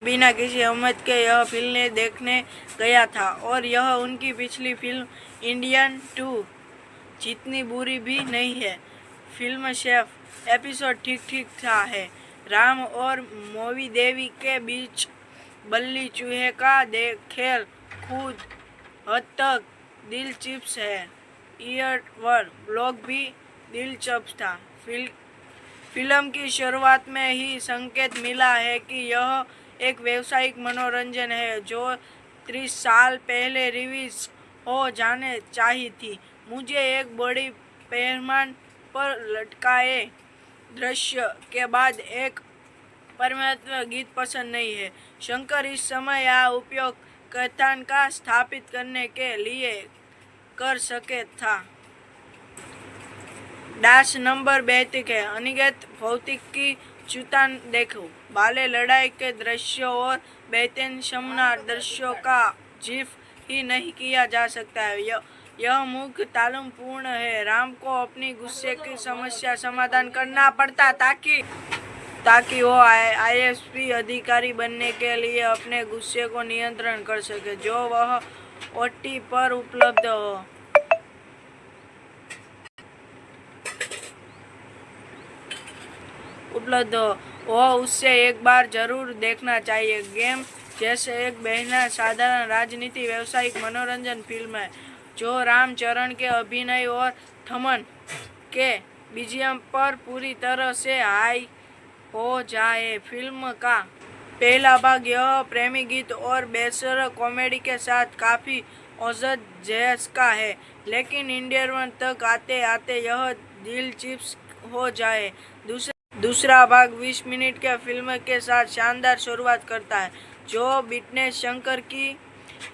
बिना किसी अहमद के यह फिल्म देखने गया था और यह उनकी पिछली फिल्म इंडियन 2 जितनी बुरी भी नहीं है। फिल्म शेफ एपिसोड ठीक ठीक था है। राम और मोवी देवी के बीच बल्ली चूहे का खेल खुद हद तक दिलचस्प है। ईयर ब्लॉग भी दिलचस्प था। फिल्म की शुरुआत में ही संकेत मिला है कि यह एक व्यावसायिक मनोरंजन है जो 30 साल पहले रिलीज हो जाने चाहिए थी। मुझे एक बड़ी पैमाने पर लटकाए दृश्य के बाद एक परमात्मा गीत पसंद नहीं है। शंकर इस समय यह उपयोग कथन का स्थापित करने के लिए कर सके था। दास नंबर 32 है। अनिगत भौतिक की चुतान देखो। बाले लड़ाई के दृश्यों और बेहतरीन शमना दृश्यों का जिफ ही नहीं किया जा सकता है। यह मुख्य तालुम पूर्ण है। राम को अपनी गुस्से की समस्या समाधान करना पड़ता ताकि वो आईएएस अधिकारी बनने के लिए अपने गुस्से को नियंत्रण कर सके जो वह ओटी पर उपलब्ध हो। वह उससे एक बार जरूर देखना चाहिए। गेम जैसे एक बेहद साधारण राजनीति व्यावसायिक मनोरंजन फिल्म है जो रामचरण के अभिनय और थमन के बीजीएम पर पूरी तरह से हाई हो जाए। फिल्म का पहला भाग यह प्रेमी गीत और बेसर कॉमेडी के साथ काफी औसत जैस का है, लेकिन इंडियन तक आते आते यह दिलचस्प हो जाए। दूसरा भाग 20 मिनट के फिल्म के साथ शानदार शुरुआत करता है जो बिटनेस शंकर की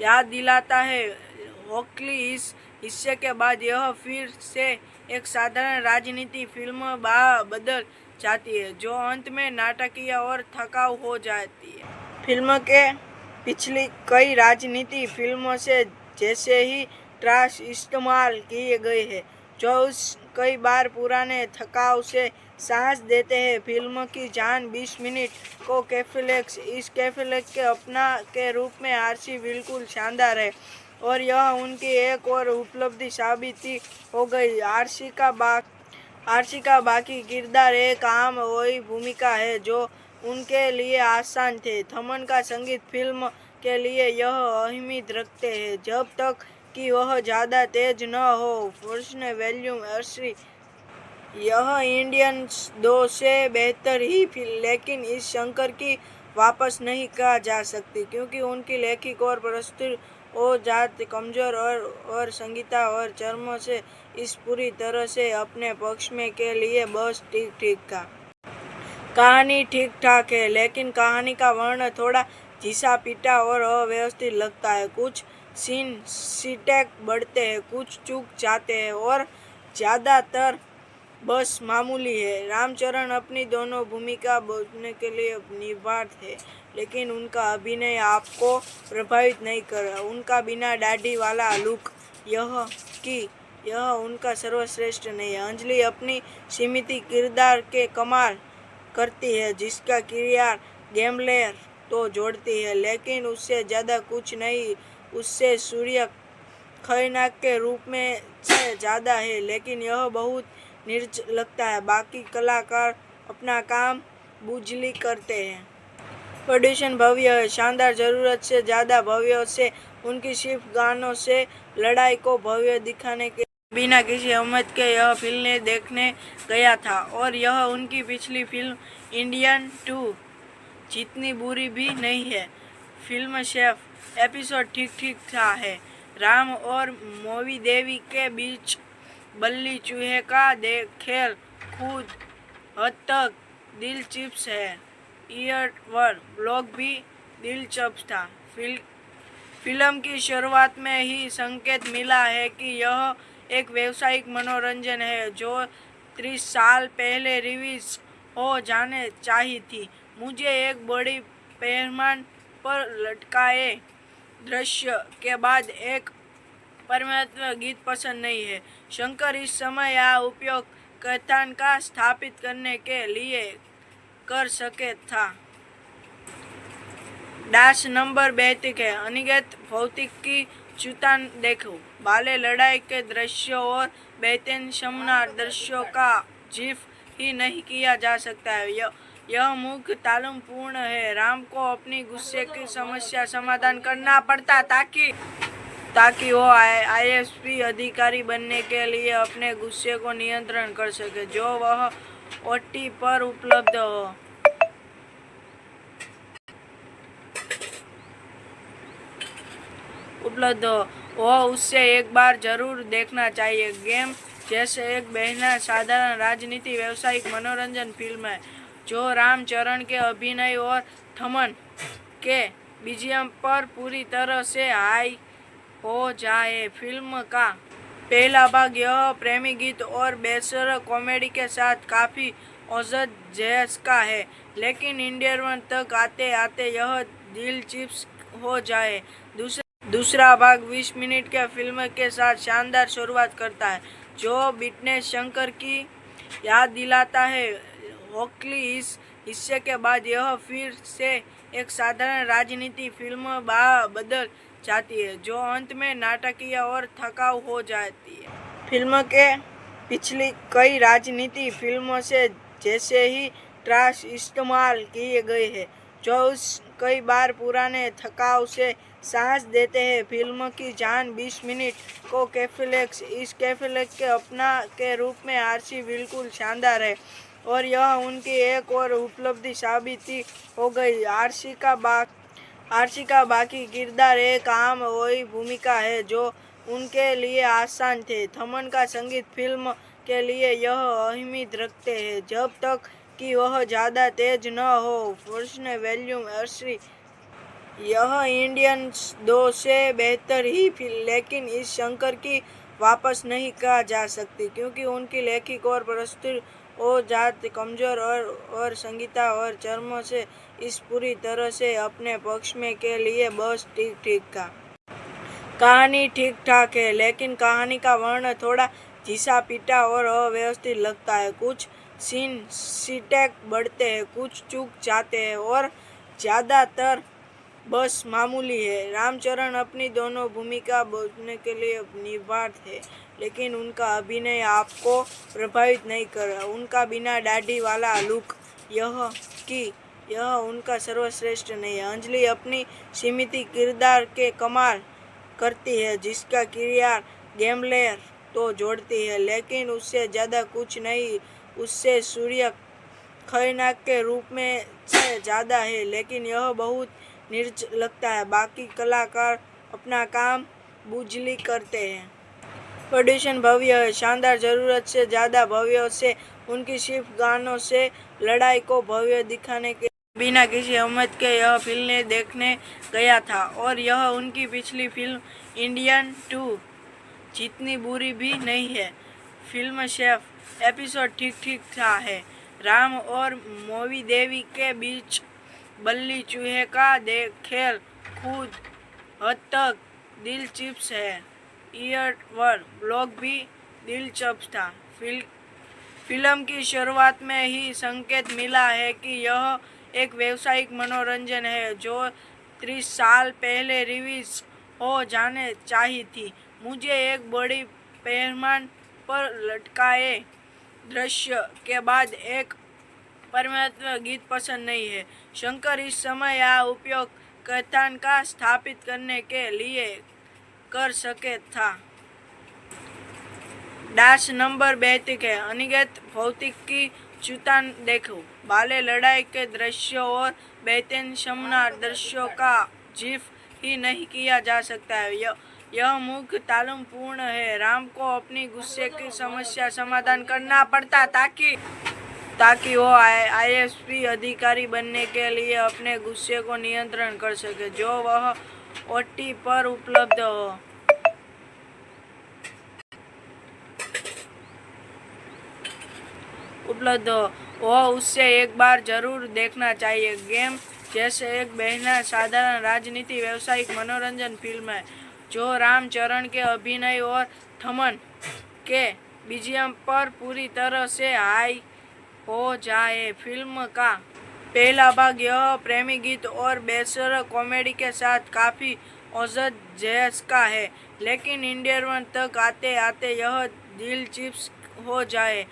याद दिलाता है। होकली इस हिस्से के बाद यह फिर से एक साधारण राजनीति फिल्म बदल जाती है जो अंत में नाटकीय और थकाऊ हो जाती है। फिल्म के पिछली कई राजनीति फिल्मों से जैसे ही ट्राश इस्तेमाल किए गए हैं जो उस कई बार पुराने थकाऊ से सांस देते हैं। फिल्म की जान 20 मिनट को कैफेलेक्स इस कैफेलेक्स के अपना के रूप में आरसी बिल्कुल शानदार है और यह उनकी एक और उपलब्धि साबित हो गई। आरसी का बाकी किरदार एक आम वही भूमिका है जो उनके लिए आसान थे। थमन का संगीत फिल्म के लिए यह अहमियत रखते हैं जब तक कि वह ज़्यादा तेज न हो। फर्स्ट वॉल्यूम अर्सी यह इंडियन 2 से बेहतर ही लेकिन इस शंकर की वापस नहीं कहा जा सकती क्योंकि उनकी लेखिक और प्रस्तुति और जात कमजोर और संगीता और चर्म से इस पूरी तरह से अपने पक्ष में के लिए बस ठीक ठीक था। कहानी ठीक ठाक है लेकिन कहानी का वर्ण थोड़ा घिसा पीटा और अव्यवस्थित लगता है। कुछ सीन सीटेक बढ़ते हैं, कुछ चूक जाते हैं और ज़्यादातर बस मामूली है। रामचरण अपनी दोनों भूमिका बोलने के लिए निभाते हैं लेकिन उनका अभिनय आपको प्रभावित नहीं कर रहा। उनका बिना दाढ़ी वाला लुक यह उनका सर्वश्रेष्ठ नहीं है। अंजलि अपनी सीमित किरदार के कमाल करती है जिसका किरदार गैम्बलर तो जोड़ती है लेकिन उससे ज़्यादा कुछ नहीं। उससे सूर्य खलनायक के रूप में से ज़्यादा है लेकिन यह बहुत निर्ज लगता है। बाकी कलाकार अपना काम बुझली करते हैं। प्रोडक्शन भव्य है, शानदार जरूरत से ज़्यादा भव्य से उनकी सिर्फ गानों से लड़ाई को भव्य दिखाने के बिना किसी अहमद के यह फिल्म देखने गया था और यह उनकी पिछली फिल्म इंडियन 2 जितनी बुरी भी नहीं है। फिल्म शेफ एपिसोड ठीक ठीक था है। राम और मोवी देवी के बीच बल्ली चूहे का खेल खुद हद तक दिलचस्प है। ईयर ब्लॉग भी दिलचस्प था। फिल्म की शुरुआत में ही संकेत मिला है कि यह एक व्यावसायिक मनोरंजन है जो 30 साल पहले रिलीज हो जाने चाहिए थी। मुझे एक बड़ी पैमाने पर लटकाए दृश्य के बाद एक परमात्मा गीत पसंद नहीं है। शंकर इस समय यह उपयोग कथन का स्थापित करने के लिए कर सके था। दास नंबर 32 है। अनिकेत भौतिक की चुतान देखो। बाले लड़ाई के दृश्यों और बेहतरीन शानदार दृश्यों का जिफ ही नहीं किया जा सकता है। यह मुख्य तालुम पूर्ण है। राम को अपनी गुस्से की समस्या समाधान करना पड़ता ताकि वो आईएएस अधिकारी बनने के लिए अपने गुस्से को नियंत्रण कर सके, जो वह ओटी पर उपलब्ध हो वह उससे एक बार जरूर देखना चाहिए। गेम जैसे एक बेहना साधारण राजनीति व्यवसायिक मनोरंजन फिल्म है जो रामचरण के अभिनय और थमन के बीजीएम पर पूरी तरह से हाई हो जाए। फिल्म का पहला भाग यह प्रेमी गीत और बेसुरा कॉमेडी के साथ काफी औसत जैस का है, लेकिन इंडियन तक आते आते यह दिलचस्प हो जाए। दूसरा भाग 20 मिनट के फिल्म के साथ शानदार शुरुआत करता है, जो बिटनेस शंकर की याद दिलाता है। होकली इस हिस्से के बाद यह फिर से एक साधारण राजनीति फिल्म बदल जाती है, जो अंत में नाटकीय और थकाऊ हो जाती है। फिल्म के पिछली कई राजनीति फिल्मों से जैसे ही ट्रास इस्तेमाल किए गए हैं, जो उस कई बार पुराने थकाव से सांस देते हैं। फिल्म की जान 20 मिनट को कैफेलेक्स इस कैफेलेक्स के अपना के रूप में आरसी बिल्कुल शानदार है और यह उनकी एक और उपलब्धि साबित हो गई। आरसी का बाकी किरदार एक आम वही भूमिका है जो उनके लिए आसान थे। थमन का संगीत फिल्म के लिए यह अहमियत रखते हैं जब तक कि वह ज़्यादा तेज न हो। फर्स्ट वॉल्यूम 80 यह इंडियन 2 से बेहतर ही लेकिन इस शंकर की वापस नहीं कहा जा सकती, क्योंकि उनकी लेखिक और प्रस्तुति ओ जात कमजोर और संगीता और चर्म से इस पूरी तरह से अपने पक्ष में के लिए बस ठीक ठीक का। कहानी ठीक ठाक है, लेकिन कहानी का वर्ण थोड़ा घिसा पीटा और अव्यवस्थित लगता है। कुछ सीन सीटेक बढ़ते हैं, कुछ चूक जाते हैं और ज़्यादातर बस मामूली है। रामचरण अपनी दोनों भूमिका बोलने के लिए निभाते हैं, लेकिन उनका अभिनय आपको प्रभावित नहीं कर रहा। उनका बिना दाढ़ी वाला लुक यह उनका सर्वश्रेष्ठ नहीं है। अंजलि अपनी सीमित किरदार के कमाल करती है, जिसका किरदार गैम्बलर तो जोड़ती है, लेकिन उससे ज़्यादा कुछ नहीं। उससे सूर्य खन्ना के रूप में से ज़्यादा है, लेकिन यह बहुत निर्ज लगता है। बाकी कलाकार अपना काम बुझली करते हैं। प्रोडक्शन भव्य है, शानदार, जरूरत से ज़्यादा भव्य से उनकी सिर्फ गानों से लड़ाई को भव्य दिखाने के बिना किसी उम्मीद के यह फिल्म देखने गया था, और यह उनकी पिछली फिल्म इंडियन 2 जितनी बुरी भी नहीं है। फिल्म शेफ एपिसोड ठीक ठीक था है। राम और मोवी देवी के बीच बल्ली चूहे का खेल खुद हद तक दिलचस्प है। ईयरवर ब्लॉग भी दिलचस्प था। फिल्म की शुरुआत में ही संकेत मिला है कि यह एक व्यावसायिक मनोरंजन है जो 30 साल पहले रिलीज हो जाने चाहिए थी। मुझे एक बड़ी पैमाने पर लटकाए दृश्य के बाद एक परमात्मा गीत पसंद नहीं है। शंकर इस समय यह उपयोग कथन का स्थापित करने के लिए कर सके था। दास नंबर 32 है। अनिकेत भौतिक की चुतान देखो। बाले लड़ाई के दृश्यों और बेहतरीन शानदार दृश्यों का जिफ ही नहीं किया जा सकता है। यह मुख्य तालुम पूर्ण है। राम को अपनी गुस्से की समस्या समाधान करना पड़ता ताकि वो आईएएस अधिकारी बनने के लिए अपने गुस्से को नियंत्रण कर सके, जो वह ओटी पर उपलब्ध हो वह उससे एक बार जरूर देखना चाहिए। गेम जैसे एक बेहना साधारण राजनीति व्यवसायिक मनोरंजन फिल्म है जो रामचरण के अभिनय और थमन के बीजीएम पर पूरी तरह से हाई हो जाए। फिल्म का पहला भाग यह प्रेमी गीत और बेसर कॉमेडी के साथ काफी औसत जैस का है, लेकिन इंडियन तक आते आते यह दिलचस्प हो जाए।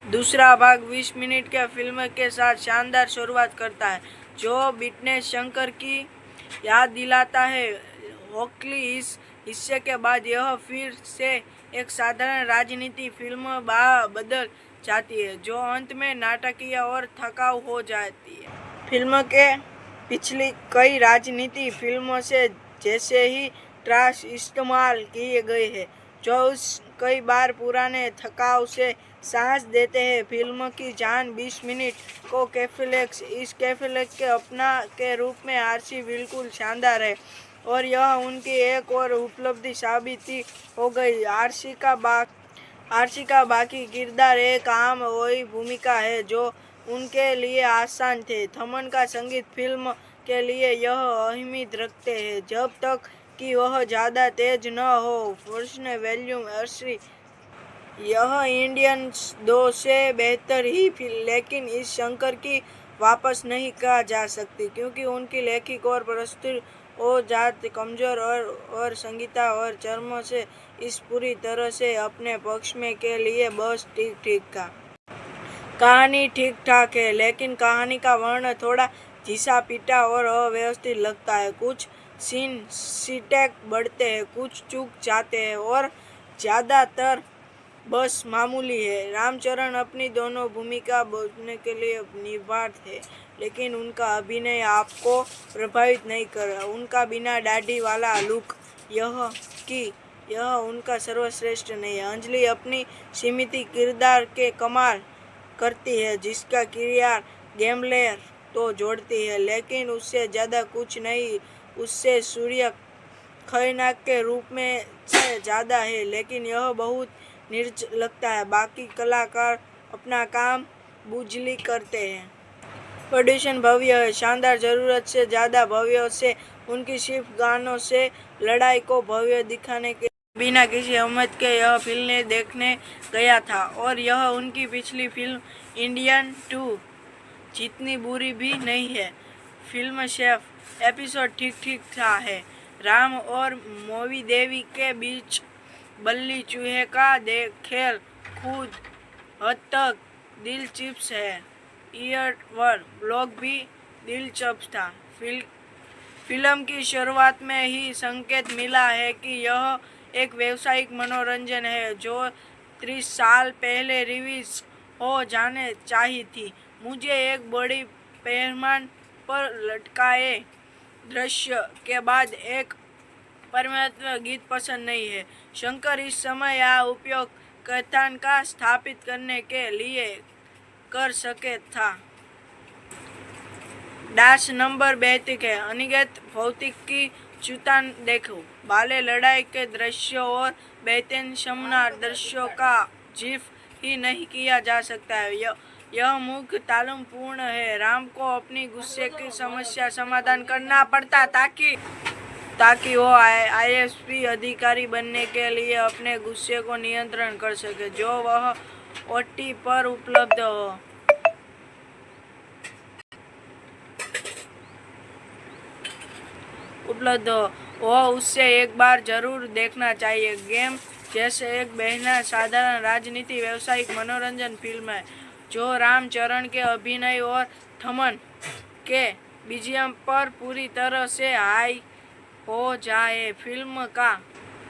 दूसरा भाग 20 मिनट के फिल्म के साथ शानदार शुरुआत करता है, जो बिटनेस शंकर की याद दिलाता है। होकली इस हिस्से के बाद यह फिर से एक साधारण राजनीति फिल्म बदल जाती है, जो अंत में नाटकीय और थकाऊ हो जाती है। फिल्म के पिछली कई राजनीति फिल्मों से जैसे ही ट्राश इस्तेमाल किए गए हैं, जो उस कई बार पुराने थकाऊ से साहस देते हैं। फिल्म की जान 20 मिनट को कैफेलेक्स इस कैफेलेक्स के अपना के रूप में आरसी बिल्कुल शानदार है, और यह उनकी एक और उपलब्धि साबित हो गई। आरसी का बाकी किरदार एक आम वही भूमिका है जो उनके लिए आसान थे। थमन का संगीत फिल्म के लिए यह अहमियत रखते हैं जब तक कि वह ज़्यादा तेज न हो। फर्स्ट वॉल्यूम आरसी यह इंडियन 2 से बेहतर ही फिल्म, लेकिन इस शंकर की वापस नहीं कहा जा सकती, क्योंकि उनकी लेखिक और प्रस्तुति ओ जात कमजोर और संगीता और चर्म से इस पूरी तरह से अपने पक्ष में के लिए बस ठीक ठीक का। कहानी ठीक ठाक है, लेकिन कहानी का वर्णन थोड़ा घिसा पीटा और अव्यवस्थित लगता है। कुछ सीन सीटेक बढ़ते हैं, कुछ चूक जाते हैं और ज़्यादातर बस मामूली है। रामचरण अपनी दोनों भूमिका बोलने के लिए निभाते हैं, लेकिन उनका अभिनय आपको प्रभावित नहीं कर रहा। उनका बिना दाढ़ी वाला लुक यह उनका सर्वश्रेष्ठ नहीं है। अंजलि अपनी सीमित किरदार के कमाल करती है, जिसका किरदार गैम्बलर तो जोड़ती है, लेकिन उससे ज़्यादा कुछ नहीं। उससे सूर्य खलनायक के रूप में से ज़्यादा है, लेकिन यह बहुत निर्ज लगता है। बाकी कलाकार अपना काम बुझली करते हैं। प्रोडक्शन भव्य है, शानदार, जरूरत से ज़्यादा भव्य से उनकी सिर्फ गानों से लड़ाई को भव्य दिखाने के बिना किसी अहमियत के यह फिल्म देखने गया था, और यह उनकी पिछली फिल्म इंडियन 2 जितनी बुरी भी नहीं है। फिल्म शेफ एपिसोड ठीक ठीक था है। राम और मोवी देवी के बीच बल्ली चूहे का खेल खुद हद तक दिलचस्प है। ईयर ब्लॉग भी दिलचस्प था। फिल्म की शुरुआत में ही संकेत मिला है कि यह एक व्यावसायिक मनोरंजन है जो 30 साल पहले रिलीज हो जाने चाहिए थी। मुझे एक बड़ी पैमाने पर लटकाए दृश्य के बाद एक परमात्मा गीत पसंद नहीं है। शंकर इस समय यह उपयोग कथन का स्थापित करने के लिए कर सके था। दास नंबर 32 है। अनिगत भौतिक की चुतान देखो। बाले लड़ाई के दृश्यों और बेहतरीन शानदार दृश्यों का जिक्र ही नहीं किया जा सकता है। यह मुख्य तालुम पूर्ण है। राम को अपनी गुस्से की समस्या समाधान करना पड़ता ताकि वो आईएएस अधिकारी बनने के लिए अपने गुस्से को नियंत्रण कर सके, जो वह ओटी पर उपलब्ध हो। वह उससे एक बार जरूर देखना चाहिए। गेम जैसे एक बेहना साधारण राजनीति व्यावसायिक मनोरंजन फिल्म है, जो रामचरण के अभिनय और थमन के बीजीएम पर पूरी तरह से हाई हो जाए। फिल्म का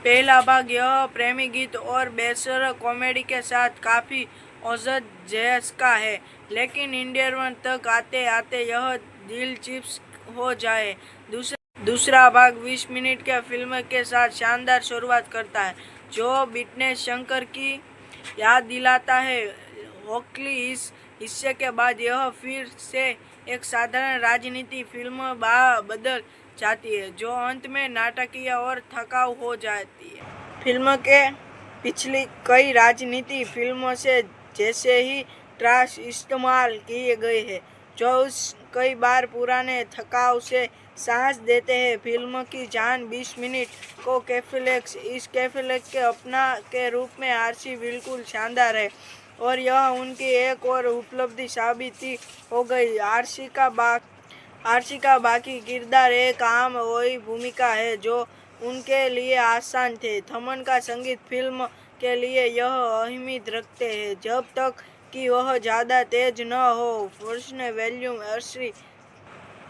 पहला भाग यह प्रेमी गीत और बेसर कॉमेडी के साथ काफी औसत जैस का है, लेकिन इंडियन तक आते आते यह दिलचस्प हो जाए। दूसरा भाग 20 मिनट के फिल्म के साथ शानदार शुरुआत करता है, जो बिटनेस शंकर की याद दिलाता है। होकली इस हिस्से के बाद यह फिर से एक साधारण राजनीति फिल्म बदल जाती है, जो अंत में नाटकीय और थकाऊ हो जाती है। फिल्म के पिछली कई राजनीति फिल्मों से जैसे ही ट्राश इस्तेमाल किए गए हैं, जो उस कई बार पुराने थकाऊ से साहस देते हैं। फिल्म की जान 20 मिनट को कैफेलेक्स इस कैफेलेक्स के अपना के रूप में आरसी बिल्कुल शानदार है, और यह उनकी एक और उपलब्धि साबित हो गई। आरसी का बाकी किरदार एक आम वही भूमिका है जो उनके लिए आसान थे। थमन का संगीत फिल्म के लिए यह अहमियत रखते हैं जब तक कि वह ज़्यादा तेज न हो। First volume 80।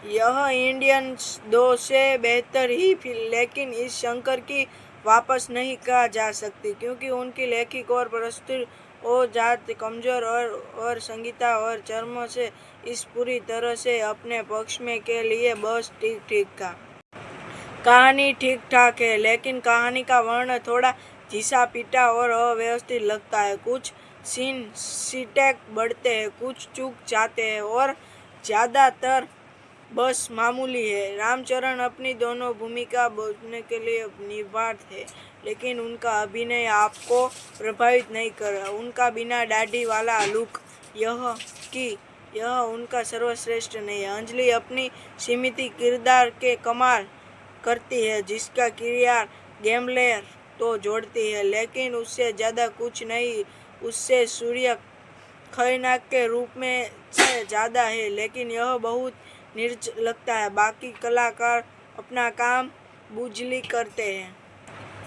यह इंडियन 2 से बेहतर ही फिल्म, लेकिन इस शंकर की वापस नहीं कहा जा सकती क्योंकि उनकी लेखिक और प्रस्तुति ओ जात कमजोर और संगीता और चर्म से इस पूरी तरह से अपने पक्ष में के लिए बस ठीक ठीक का। कहानी ठीक ठाक है, लेकिन कहानी का वर्ण थोड़ा घिसा पीटा और अव्यवस्थित लगता है। कुछ सीन सीटेक बढ़ते हैं, कुछ चूक जाते हैं और ज़्यादातर बस मामूली है। रामचरण अपनी दोनों भूमिका बोलने के लिए निभाते थे, लेकिन उनका अभिनय आपको प्रभावित नहीं कर रहा। उनका बिना दाढ़ी वाला लुक यह उनका सर्वश्रेष्ठ नहीं है। अंजलि अपनी सीमित किरदार के कमाल करती है, जिसका किरदार गैम्बलर तो जोड़ती है, लेकिन उससे ज़्यादा कुछ नहीं। उससे सूर्य खलनायक के रूप में से ज़्यादा है, लेकिन यह बहुत निर्ज लगता है। बाकी कलाकार अपना काम बुझली करते हैं।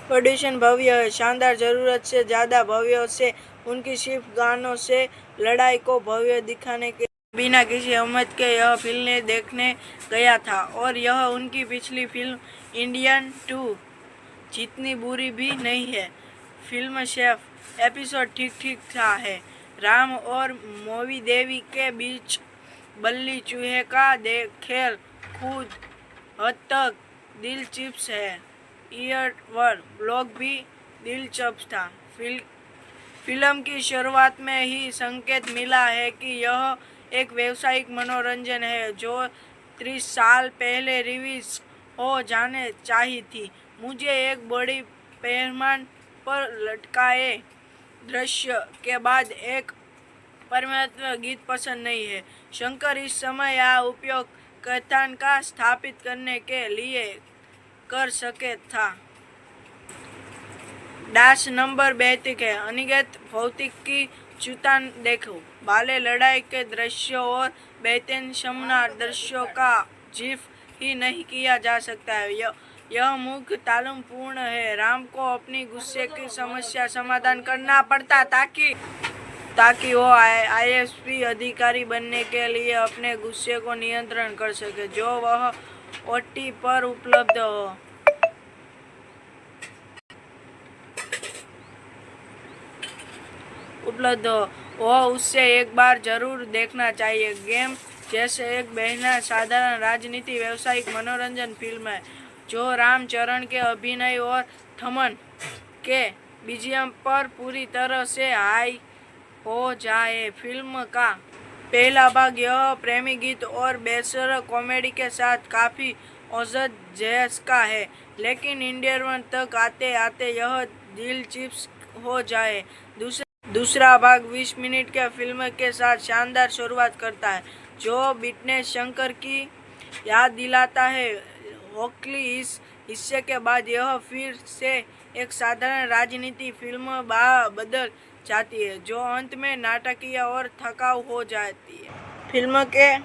प्रोडक्शन भव्य है, शानदार, जरूरत से ज़्यादा भव्य से उनकी सिर्फ गानों से लड़ाई को भव्य दिखाने के बिना किसी उम्मीद के यह फिल्म देखने गया था और यह उनकी पिछली फिल्म इंडियन 2 जितनी बुरी भी नहीं है। फिल्म शेफ एपिसोड ठीक ठीक था है। राम और मोवी देवी के बीच बल्ली चूहे का खेल खुद हद तक दिलचस्प है। ईयरवर ब्लॉग भी दिलचस्प था। फिल्म की शुरुआत में ही संकेत मिला है कि यह एक व्यावसायिक मनोरंजन है जो 30 साल पहले रिलीज हो जाने चाहिए थी। मुझे एक बड़ी पैमाने पर लटकाए दृश्य के बाद एक परमात्मा गीत पसंद नहीं है। शंकर इस समय यह उपयोग कथन का स्थापित करने के लिए कर सके था। दास नंबर 32 है। अनिगत भौतिक की चुतान देखो। बाले लड़ाई के दृश्यों और बेहतरीन शानदार दृश्यों का जिक्र ही नहीं किया जा सकता है। यह मुख्य तालुम पूर्ण है। राम को अपनी गुस्से की समस्या समाधान करना पड़ता ताकि वो आईएएस अधिकारी बनने के लिए अपने गुस्से को नियंत्रण कर सके, जो वह ओटी पर उपलब्ध हो। वह उससे एक बार जरूर देखना चाहिए। गेम जैसे एक बेहद साधारण राजनीति व्यावसायिक मनोरंजन फिल्म है जो रामचरण के अभिनय और थमन के बीजीएम पर पूरी तरह से हाई हो जाए। फिल्म का पहला भाग यह प्रेमी गीत और बेसर कॉमेडी के साथ काफी औसत जैस का है, लेकिन इंडियन तक आते आते यह दिलचस्प हो जाए। दूसरा भाग 20 मिनट के फिल्म के साथ शानदार शुरुआत करता है जो बिटनेस शंकर की याद दिलाता है। होकली इस हिस्से के बाद यह फिर से एक साधारण राजनीति फिल्म बदल जाती है जो अंत में नाटकीय और थकाऊ हो जाती है। फिल्म के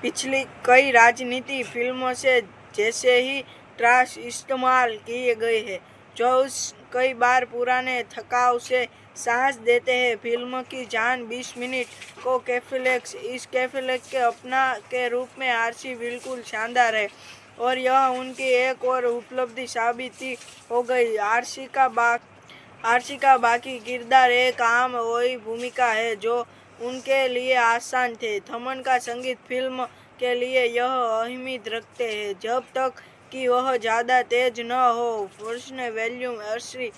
पिछली कई राजनीति फिल्मों से जैसे ही ट्रास इस्तेमाल किए गए हैं जो उस कई बार पुराने थकाऊ से साहस देते हैं। फिल्म की जान 20 मिनट को कैफेलेक्स इस कैफेलेक्स के अपना के रूप में आरसी बिल्कुल शानदार है और यह उनकी एक और उपलब्धि साबित हो गई। आरसी का बाकी किरदार एक आम वही भूमिका है जो उनके लिए आसान थे। थमन का संगीत फिल्म के लिए यह अहमियत रखते हैं जब तक कि वह ज़्यादा तेज न हो। First volume 80।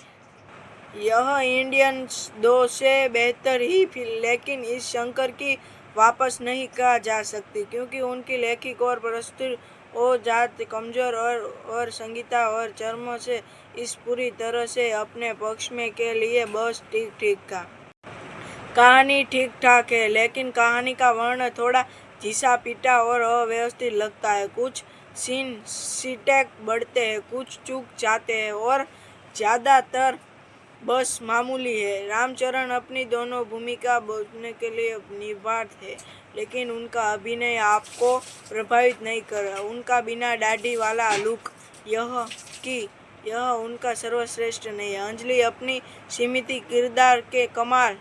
यह इंडियन 2 से बेहतर ही फिल्म, लेकिन इस शंकर की वापस नहीं कहा जा सकती क्योंकि उनकी लेखिक और प्रस्तुति ओ जात कमजोर और संगीता और चर्म से इस पूरी तरह से अपने पक्ष में के लिए बस ठीक ठीक का। कहानी ठीक ठाक है, लेकिन कहानी का वर्ण थोड़ा घिसा पीटा और अव्यवस्थित लगता है। कुछ सीन सीटेक बढ़ते हैं, कुछ चूक जाते हैं और ज़्यादातर बस मामूली है। रामचरण अपनी दोनों भूमिका बोलने के लिए निभार थे, लेकिन उनका अभिनय आपको प्रभावित नहीं कर रहा। उनका बिना दाढ़ी वाला लुक, यह उनका सर्वश्रेष्ठ नहीं है। अंजलि अपनी सीमित किरदार के कमाल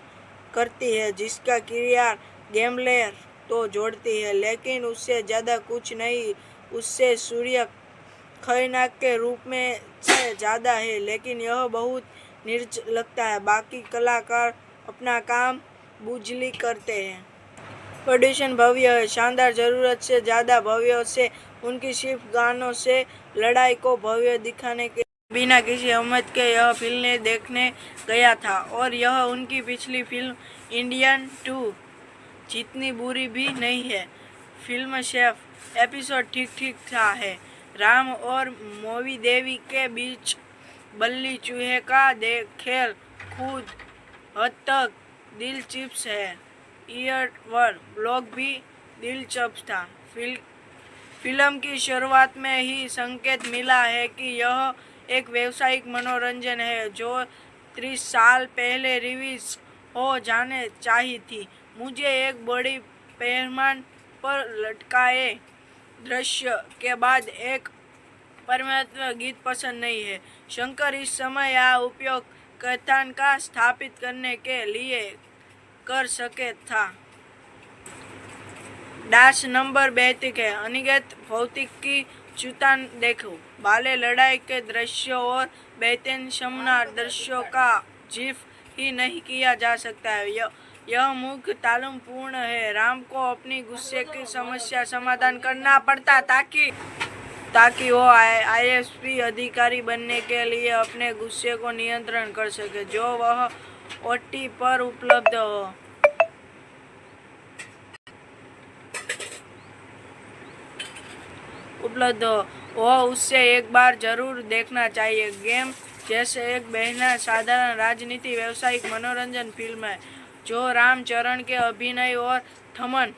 करती है, जिसका किरदार गैम्बलर तो जोड़ती है, लेकिन उससे ज़्यादा कुछ नहीं। उससे सूर्य खलनायक के रूप में से ज़्यादा है, लेकिन यह बहुत निर्ज लगता है। बाकी कलाकार अपना काम बुझली करते हैं। प्रोडक्शन भव्य है, शानदार, ज़रूरत से ज़्यादा भव्य से। उनकी सिर्फ गानों से लड़ाई को भव्य दिखाने के बिना किसी उम्मीद के यह फिल्म देखने गया था, और यह उनकी पिछली फिल्म इंडियन 2 जितनी बुरी भी नहीं है। फिल्म शेफ एपिसोड ठीक ठीक था है। राम और मोवी देवी के बीच बल्ली चूहे का खेल खुद हद तक दिलचस्प है। ईयरवर ब्लॉग भी दिलचस्प था। फिल्म की शुरुआत में ही संकेत मिला है कि यह एक व्यावसायिक मनोरंजन है जो 30 साल पहले रिलीज हो जाने चाहिए थी। मुझे एक बड़ी पैमाने पर लटकाए दृश्य के बाद एक परमात्मा गीत पसंद नहीं है। शंकर इस समय यह उपयोग कथन का स्थापित करने के लिए कर सके था। दास नंबर 32 है। अनिगत भौतिक की चुतान देखो। बाले लड़ाई के दृश्यों और बेहतरीन शानदार दृश्यों का जिक्र ही नहीं किया जा सकता है। यह मुख्य तालुम पूर्ण है। राम को अपनी गुस्से की समस्या समाधान करना पड़ता ताकि वो आईएएस अधिकारी बनने के लिए अपने गुस्से को नियंत्रण कर सके, जो वह ओटी पर उपलब्ध हो। वह उससे एक बार जरूर देखना चाहिए। गेम जैसे एक बेहना साधारण राजनीति व्यावसायिक मनोरंजन फिल्म है जो रामचरण के अभिनय और थमन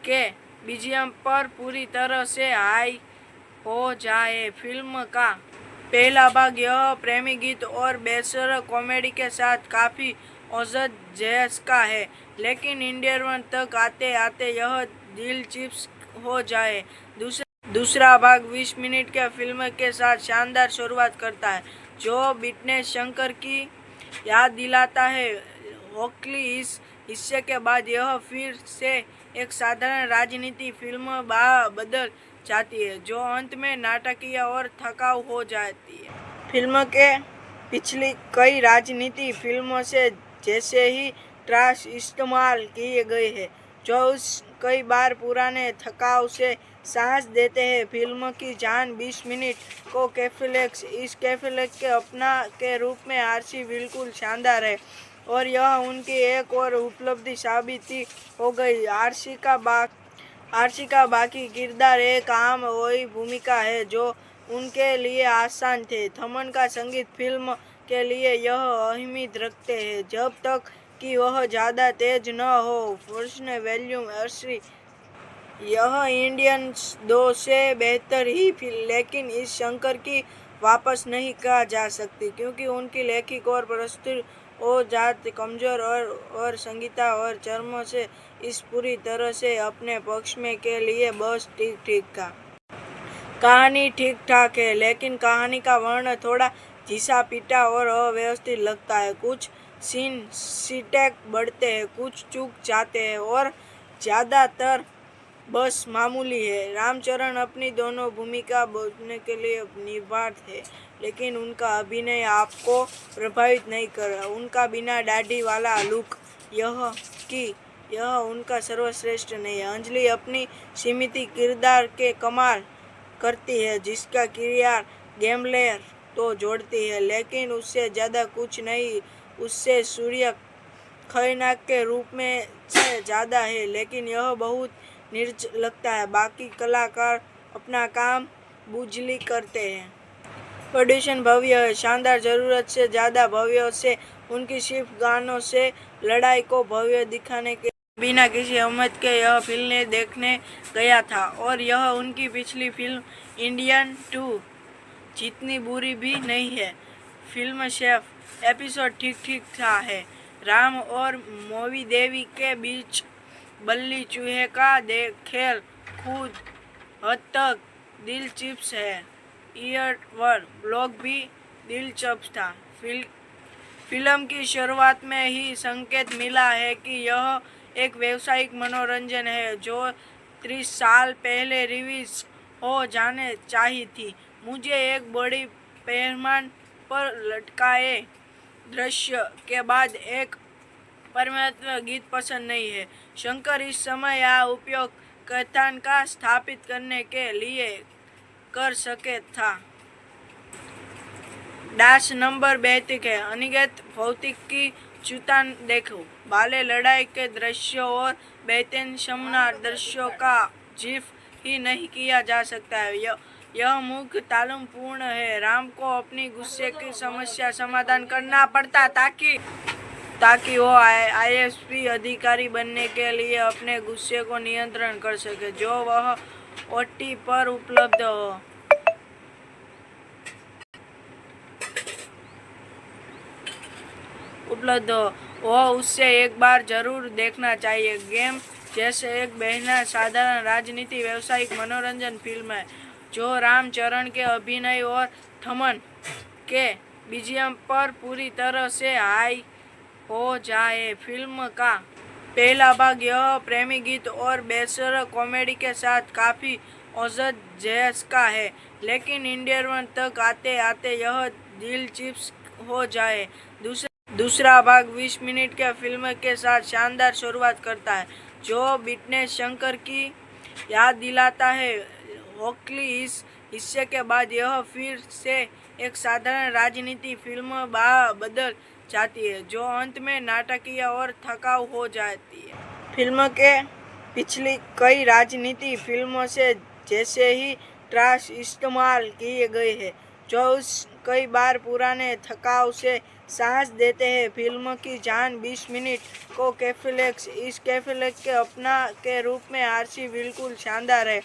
के बीजीएम पर पूरी तरह से हाई हो जाए। फिल्म का पहला भाग यह प्रेमी गीत और बेसर कॉमेडी के साथ काफी औसत जैस का है, लेकिन इंडियन तक आते आते यह दिलचस्प हो जाए। दूसरा भाग 20 मिनट के फिल्म के साथ शानदार शुरुआत करता है, जो बिटनेस शंकर की याद दिलाता है। होकली इस हिस्से के बाद यह फिर से एक साधारण राजनीति फिल्म बदल जाती है, जो अंत में नाटकीय और थकाऊ हो जाती है। फिल्म के पिछली कई राजनीति फिल्मों से जैसे ही ट्रास इस्तेमाल किए गए हैं, जो उस कई बार पुराने थकाऊ से सांस देते हैं। फिल्म की जान 20 मिनट को कैफेलेक्स इस कैफेलेक्स के अपना के रूप में आरसी बिल्कुल शानदार है, और यह उनकी एक और उपलब्धि साबित हो गई। आरसी का बाकी किरदार एक आम वही भूमिका है जो उनके लिए आसान थे। थमन का संगीत फिल्म के लिए यह अहमियत रखते हैं जब तक कि वह ज़्यादा तेज न हो। फर्स्ट वॉल्यूम 80 यह इंडियन 2 से बेहतर ही लेकिन इस शंकर की वापस नहीं कहा जा सकती, क्योंकि उनकी लेखिक और प्रस्तुति ओ जात कमजोर और संगीता और चर्म से इस पूरी तरह से अपने पक्ष में के लिए बस ठीक ठीक था। कहानी ठीक ठाक है, लेकिन कहानी का वर्ण थोड़ा घिसा पीटा और अव्यवस्थित लगता है। कुछ सीन सीटेक बढ़ते हैं, कुछ चूक जाते हैं और ज़्यादातर बस मामूली है। रामचरण अपनी दोनों भूमिका बोलने के लिए निभार थे, लेकिन उनका अभिनय आपको प्रभावित नहीं कर रहा। उनका बिना दाढ़ी वाला लुक, यह उनका सर्वश्रेष्ठ नहीं है। अंजलि अपनी सीमित किरदार के कमाल करती है, जिसका किरदार गैम्बलर तो जोड़ती है, लेकिन उससे ज़्यादा कुछ नहीं। उससे सूर्य खलनायक के रूप में से ज़्यादा है, लेकिन यह बहुत निर्ज लगता है। बाकी कलाकार अपना काम बुझली करते हैं। प्रोडक्शन भव्य है, शानदार, ज़रूरत से ज़्यादा भव्य से। उनकी सिर्फ गानों से लड़ाई को भव्य दिखाने के बिना किसी उम्मीद के यह फिल्म देखने गया था, और यह उनकी पिछली फिल्म इंडियन 2 जितनी बुरी भी नहीं है। फिल्म शेफ एपिसोड ठीक ठीक था है। राम और मोवी देवी के बीच बल्ली चूहे का खेल खुद हद तक दिलचस्प है। ईयर ब्लॉग भी दिलचस्प था। फिल्म की शुरुआत में ही संकेत मिला है कि यह एक व्यावसायिक मनोरंजन है जो 30 साल पहले रिलीज हो जाने चाहिए थी। मुझे एक बड़ी पैमाने पर लटकाए दृश्य के बाद एक परमात्मा गीत पसंद नहीं है। शंकर इस समय यह उपयोग कथन का स्थापित करने के लिए कर सके था। दास नंबर 32 है। अनिगत भौतिक की चुतान देखो। बाले लड़ाई के दृश्यों और बेहतरीन शानदार दृश्यों का जिक्र ही नहीं किया जा सकता है। यह मुख्य तालुम पूर्ण है। राम को अपनी गुस्से की समस्या समाधान करना पड़ता ताकि वो आईएएस अधिकारी बनने के लिए अपने गुस्से को नियंत्रण कर सके जो वह ओटी पर उपलब्ध हो। वह उससे एक बार जरूर देखना चाहिए। गेम जैसे एक बेहना साधारण राजनीति व्यावसायिक मनोरंजन फिल्म है जो रामचरण के अभिनय और थमन के बीजीएम पर पूरी तरह से हाई हो जाए। फिल्म का पहला भाग यह प्रेमी गीत और बेसुरा कॉमेडी के साथ काफी औसत जैस का है, लेकिन इंडियन तक आते आते यह दिलचस्प हो जाए। दूसरा भाग 20 मिनट के फिल्म के साथ शानदार शुरुआत करता है जो बिटनेस शंकर की याद दिलाता है। होकली इस हिस्से के बाद यह फिर से एक साधारण राजनीति फिल्म बदल जाती है जो अंत में नाटकीय और थकाऊ हो जाती है। फिल्म के पिछली कई राजनीति फिल्मों से जैसे ही ट्राश इस्तेमाल किए गए हैं जो उस कई बार पुराने थकाऊ से सांस देते हैं। फिल्म की जान 20 मिनट को कैफेलेक्स इस कैफेलेक्स के अपना के रूप में आरसी बिल्कुल शानदार है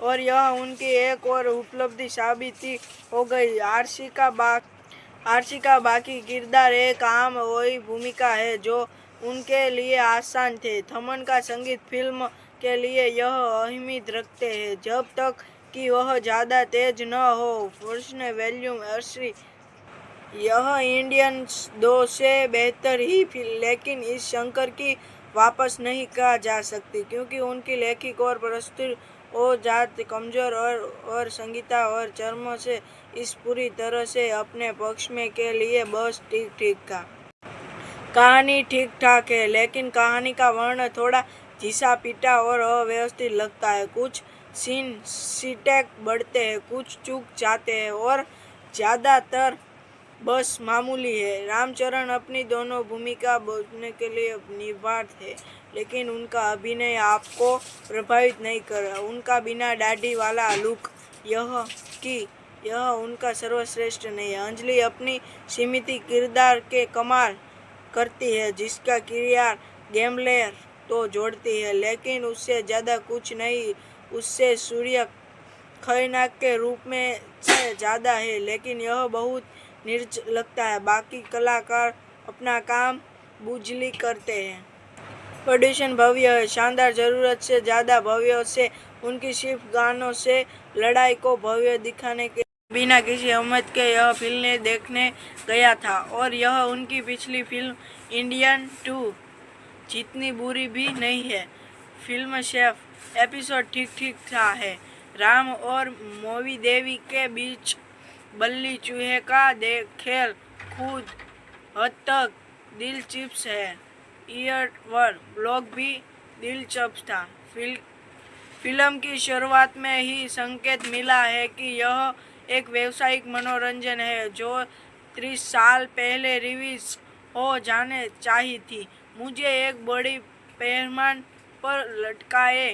और यह उनकी एक और उपलब्धि साबित हो गई। आरसी का बाकी किरदार एक आम वही भूमिका है जो उनके लिए आसान थे। थमन का संगीत फिल्म के लिए यह अहमियत रखते हैं जब तक कि वह ज़्यादा तेज न हो। फर्स्ट वॉल्यूम 80 यह इंडियन 2 से बेहतर ही लेकिन इस शंकर की वापस नहीं कहा जा सकती क्योंकि उनकी लेखिक और प्रस्तुति ओ जात कमजोर और संगीता और चर्म से इस पूरी तरह से अपने पक्ष में के लिए बस ठीक ठीक था। कहानी ठीक ठाक है लेकिन कहानी का वर्णन थोड़ा घिसा पीटा और अव्यवस्थित लगता है। कुछ सीन सीटेक बढ़ते हैं, कुछ चूक जाते हैं और ज़्यादातर बस मामूली है। रामचरण अपनी दोनों भूमिका बोलने के लिए निभाते थे लेकिन उनका अभिनय आपको प्रभावित नहीं कर उनका बिना दाढ़ी वाला लुक यह उनका सर्वश्रेष्ठ नहीं है। अंजलि अपनी सीमित किरदार के कमाल करती है जिसका किरदार गैम्बलर तो जोड़ती है लेकिन उससे ज़्यादा कुछ नहीं। उससे सूर्य खन्ना के रूप में से ज़्यादा है लेकिन यह बहुत निर्ज लगता है। बाकी कलाकार अपना काम बुझली करते हैं। प्रोडक्शन भव्य है, शानदार जरूरत से ज़्यादा भव्य से उनकी सिर्फ गानों से लड़ाई को भव्य दिखाने के बिना किसी अहमद के यह फिल्म देखने गया था और यह उनकी पिछली फिल्म इंडियन 2 जितनी बुरी भी नहीं है। फिल्म शेफ एपिसोड ठीक ठीक था है। राम और मोवी देवी के बीच बल्ली चूहे का खेल खुद हद तक दिलचस्प है। ईयर ब्लॉग भी दिलचस्प था। फिल्म की शुरुआत में ही संकेत मिला है कि यह एक व्यावसायिक मनोरंजन है जो 30 साल पहले रिलीज हो जाने चाहिए थी। मुझे एक बड़ी पैमाने पर लटकाए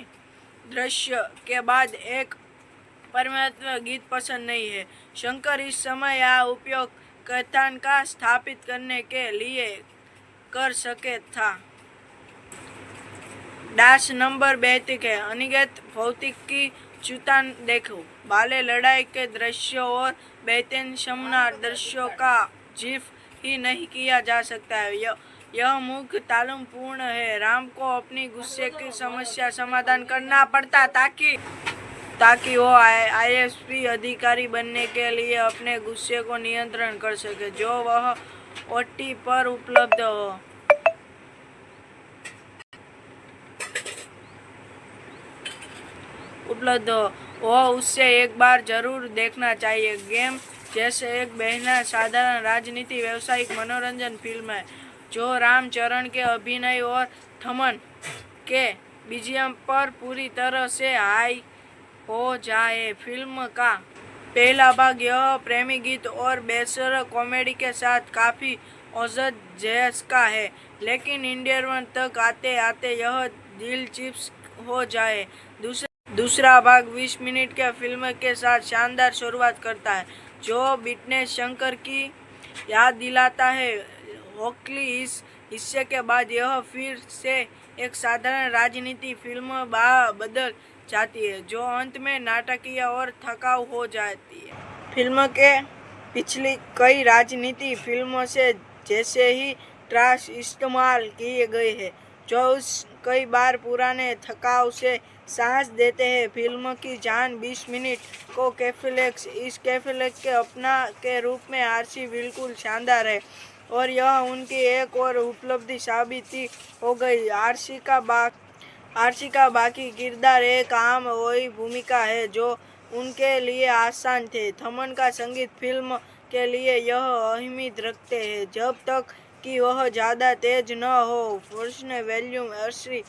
दृश्य के बाद एक परमात्मा गीत पसंद नहीं है। शंकर इस समय यह उपयोग कथन का स्थापित करने के लिए कर सके था। दास नंबर 32 है। अनिगत भौतिक की चुतान देखो। बाले लड़ाई के दृश्यों और बेहतरीन शानदार दृश्यों का जिफ ही नहीं किया जा सकता है। यह मुख्य तालुम पूर्ण है। राम को अपनी गुस्से की समस्या समाधान करना पड़ता ताकि वो आईएएस अधिकारी बनने के लिए अपने गुस्से को नियंत्रण कर सके, जो वह ओटी पर उपलब्ध हो वह उससे एक बार जरूर देखना चाहिए। गेम जैसे एक बेहना साधारण राजनीति व्यावसायिक मनोरंजन फिल्म है जो रामचरण के अभिनय और थमन के बीजीएम पर पूरी तरह से हाई हो जाए। फिल्म का पहला भाग यह प्रेमी गीत और बेसर कॉमेडी के साथ काफी औसत जैस का है, लेकिन इंडियन तक आते आते यह दिलचस्प हो जाए। दूसरा भाग 20 मिनट के फिल्म के साथ शानदार शुरुआत करता है, जो बिटनेस शंकर की याद दिलाता है। होकली इस हिस्से के बाद यह फिर से एक साधारण राजनीति फिल्म बदल जाती है, जो अंत में नाटकीय और थकाऊ हो जाती है। फिल्म के पिछली कई राजनीति फिल्मों से जैसे ही ट्रास इस्तेमाल किए गए हैं, जो उस कई बार पुराने थकाऊ से साहस देते हैं। फिल्म की जान 20 मिनट को कैफेलेक्स इस कैफेलेक्स के अपना के रूप में आरसी बिल्कुल शानदार है और यह उनकी एक और उपलब्धि साबित हो गई। आरसी का बाकी किरदार एक आम वही भूमिका है जो उनके लिए आसान थे। थमन का संगीत फिल्म के लिए यह अहमियत रखते हैं जब तक कि वह ज़्यादा तेज न हो। फर्स्ट वॉल्यूम आरसी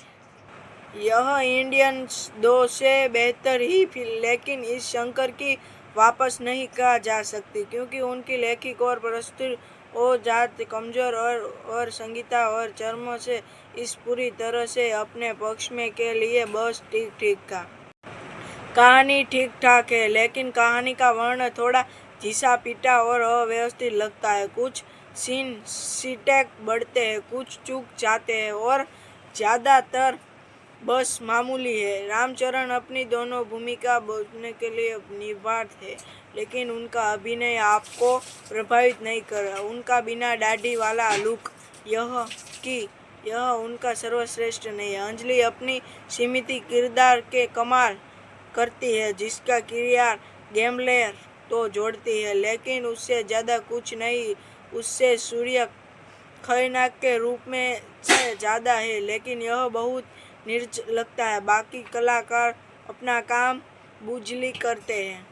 यह इंडियन 2 से बेहतर ही लेकिन इस शंकर की वापस नहीं कहा जा सकती, क्योंकि उनकी लेखिक और प्रस्तुति ओ जात कमजोर और संगीता और चर्म से इस पूरी तरह से अपने पक्ष में के लिए बस ठीक था। कहानी ठीक ठाक है, लेकिन कहानी का वर्णन थोड़ा घिसा पीटा और अव्यवस्थित लगता है। कुछ सीन सीटेक बढ़ते हैं, कुछ चूक जाते हैं और ज्यादातर बस मामूली है। रामचरण अपनी दोनों भूमिका बोलने के लिए निभाते हैं, लेकिन उनका अभिनय आपको प्रभावित नहीं कर रहा। उनका बिना दाढ़ी वाला लुक यह उनका सर्वश्रेष्ठ नहीं है। अंजलि अपनी सीमित किरदार के कमाल करती है, जिसका किरदार गैम्बलर तो जोड़ती है, लेकिन उससे ज़्यादा कुछ नहीं। उससे सूर्य खलनायक के रूप में से ज़्यादा है, लेकिन यह बहुत निर्ज लगता है। बाकी कलाकार अपना काम बुझली करते हैं।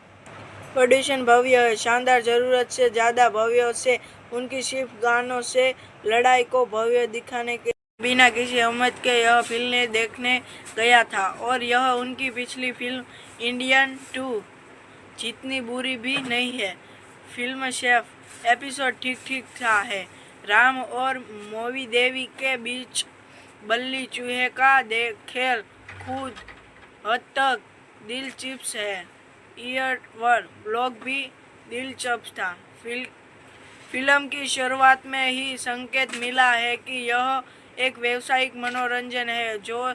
प्रोडक्शन भव्य है, शानदार, जरूरत से ज़्यादा भव्य से उनकी सिर्फ गानों से लड़ाई को भव्य दिखाने के बिना किसी उम्मीद के यह फिल्म देखने गया था, और यह उनकी पिछली फिल्म इंडियन 2 जितनी बुरी भी नहीं है। फिल्म शेफ एपिसोड ठीक था है। राम और मोवी देवी के बीच बल्ली चूहे का खेल खुद हद तक दिलचस्प है। ईयरवर ब्लॉग भी दिलचस्प था। फिल्म की शुरुआत में ही संकेत मिला है कि यह एक व्यावसायिक मनोरंजन है जो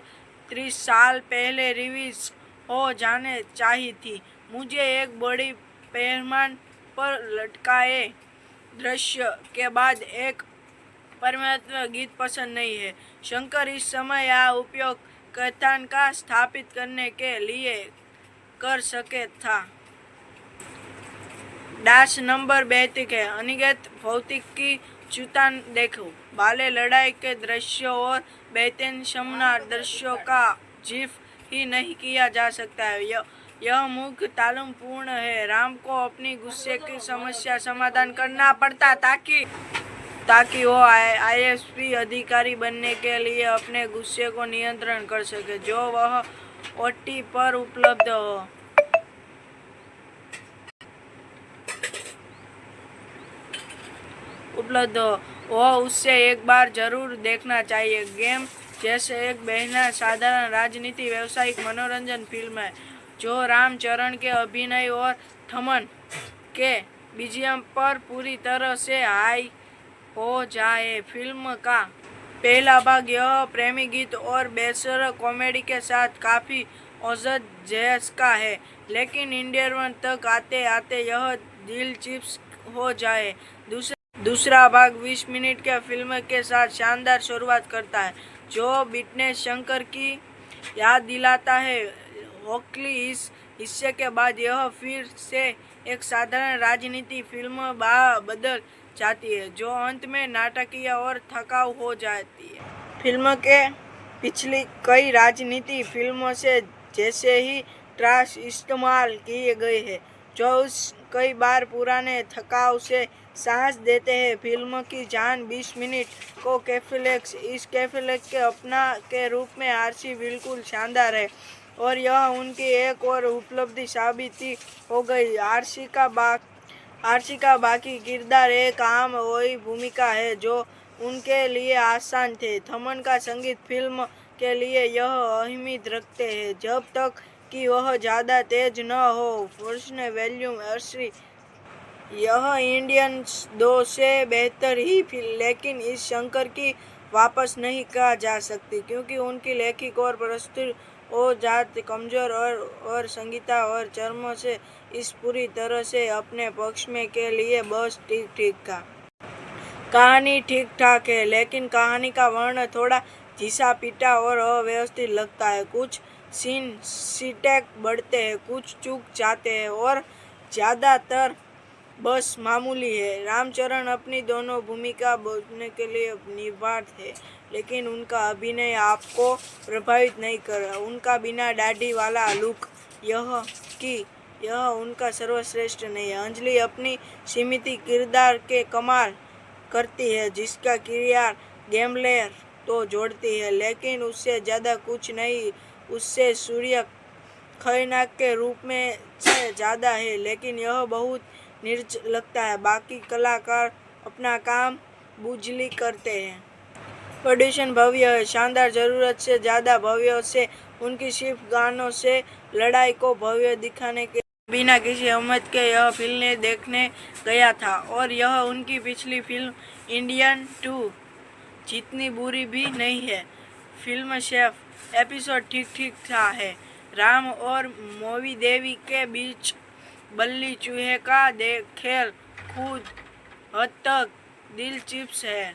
30 साल पहले रिलीज हो जाने चाहिए थी। मुझे एक बड़ी पैमाने पर लटकाए दृश्य के बाद एक परमात्मा गीत पसंद नहीं है। शंकर इस समय यह उपयोग कथन का स्थापित करने के लिए कर सके था। दास नंबर 32 है। अनिगत भौतिक की चुतान देखो। बाले लड़ाई के दृश्यों और बेहतरीन शानदार दृश्यों का जिफ ही नहीं किया जा सकता है। यह मुख्य तालुम पूर्ण है। राम को अपनी गुस्से की समस्या समाधान करना पड़ता ताकि वो आईएएस अधिकारी बनने के लिए अपने गुस्से को नियंत्रण कर सके, जो वह ओटी पर उपलब्ध हो। वह उससे एक बार जरूर देखना चाहिए। गेम जैसे एक बेहना साधारण राजनीति व्यावसायिक मनोरंजन फिल्म है जो रामचरण के अभिनय और थमन के बीजीएम पर पूरी तरह से हाई हो जाए। फिल्म का पहला भाग यह प्रेमी गीत और बेसर कॉमेडी के साथ काफी औसत जैस का है, लेकिन इंडियन तक आते आते यह दिलचस्प हो जाए। दूसरा भाग 20 मिनट के फिल्म के साथ शानदार शुरुआत करता है, जो बिटनेस शंकर की याद दिलाता है। होकली इस हिस्से के बाद यह फिर से एक साधारण राजनीति फिल्म बदल जाती है, जो अंत में नाटकीय और थकाऊ हो जाती है। फिल्म के पिछली कई राजनीति फिल्मों से जैसे ही ट्राश इस्तेमाल किए गए हैं, जो उस कई बार पुराने थकाव से सांस देते हैं। फिल्म की जान 20 मिनट को कैफेलेक्स इस कैफेलेक्स के अपना के रूप में आरसी बिल्कुल शानदार है और यह उनकी एक और उपलब्धि साबित हो गई। आरसी का बाकी किरदार एक आम वही भूमिका है जो उनके लिए आसान थे। थमन का संगीत फिल्म के लिए यह अहमियत रखते हैं जब तक कि वह ज़्यादा तेज न हो। फर्स्ट वॉल्यूम 80 यह इंडियन 2 से बेहतर ही फिल्म, लेकिन इस शंकर की वापस नहीं कहा जा सकती क्योंकि उनकी लेखिक और प्रस्तुति ओ जात कमजोर और संगीता और चर्म से इस पूरी तरह से अपने पक्ष में के लिए बस ठीक ठीक था। कहानी ठीक ठाक है, लेकिन कहानी का वर्ण थोड़ा घिसा पीटा और अव्यवस्थित लगता है। कुछ सीन सीटेक बढ़ते हैं, कुछ चूक जाते हैं और ज़्यादातर बस मामूली है। रामचरण अपनी दोनों भूमिका बोलने के लिए निभाते हैं, लेकिन उनका अभिनय आपको प्रभावित नहीं कर रहा। उनका बिना दाढ़ी वाला लुक यह उनका सर्वश्रेष्ठ नहीं है। अंजलि अपनी सीमित किरदार के कमाल करती है, जिसका किरदार गैम्बलर तो जोड़ती है, लेकिन उससे ज़्यादा कुछ नहीं। उससे सूर्य खलनायक के रूप में से ज़्यादा है, लेकिन यह बहुत निर्ज लगता है। बाकी कलाकार अपना काम बुझली करते हैं। प्रोडक्शन भव्य है, शानदार, ज़रूरत से ज़्यादा भव्य से उनकी सिर्फ गानों से लड़ाई को भव्य दिखाने के बिना किसी उम्मीद के यह फिल्म देखने गया था और यह उनकी पिछली फिल्म इंडियन 2 जितनी बुरी भी नहीं है। फिल्म शेफ एपिसोड ठीक ठीक था है। राम और मोवी देवी के बीच बल्ली चूहे का खेल खुद हद तक दिलचस्प है।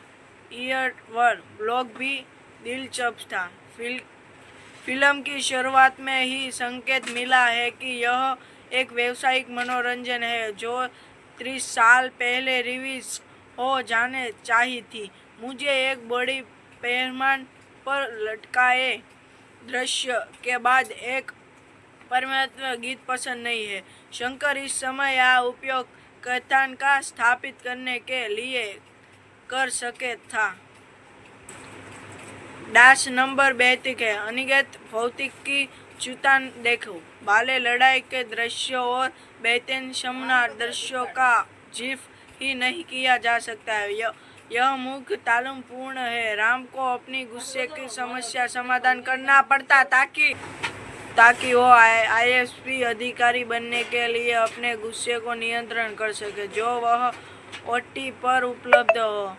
ईयरवर ब्लॉग भी दिलचस्प था। फिल्म की शुरुआत में ही संकेत मिला है कि यह एक व्यावसायिक मनोरंजन है जो 30 साल पहले रिलीज हो जाने चाहिए थी। मुझे एक बड़ी पैमाने पर लटकाए दृश्य के बाद एक परमात्मा गीत पसंद नहीं है। शंकर इस समय यह उपयोग कथन का स्थापित करने के लिए कर सके था। दास नंबर 32 है। अनिगत भौतिक की चुतान देखो। बाले लड़ाई के दृश्यों और बेहतरीन शानदार दृश्यों का जिक्र ही नहीं किया जा सकता है। यह मुख्य तालुम पूर्ण है। राम को अपनी गुस्से की समस्या समाधान करना पड़ता ताकि वो आईएएस अधिकारी बनने के लिए अपने गुस्से को नियंत्रण कर सके, जो वह ओटी पर उपलब्ध हो।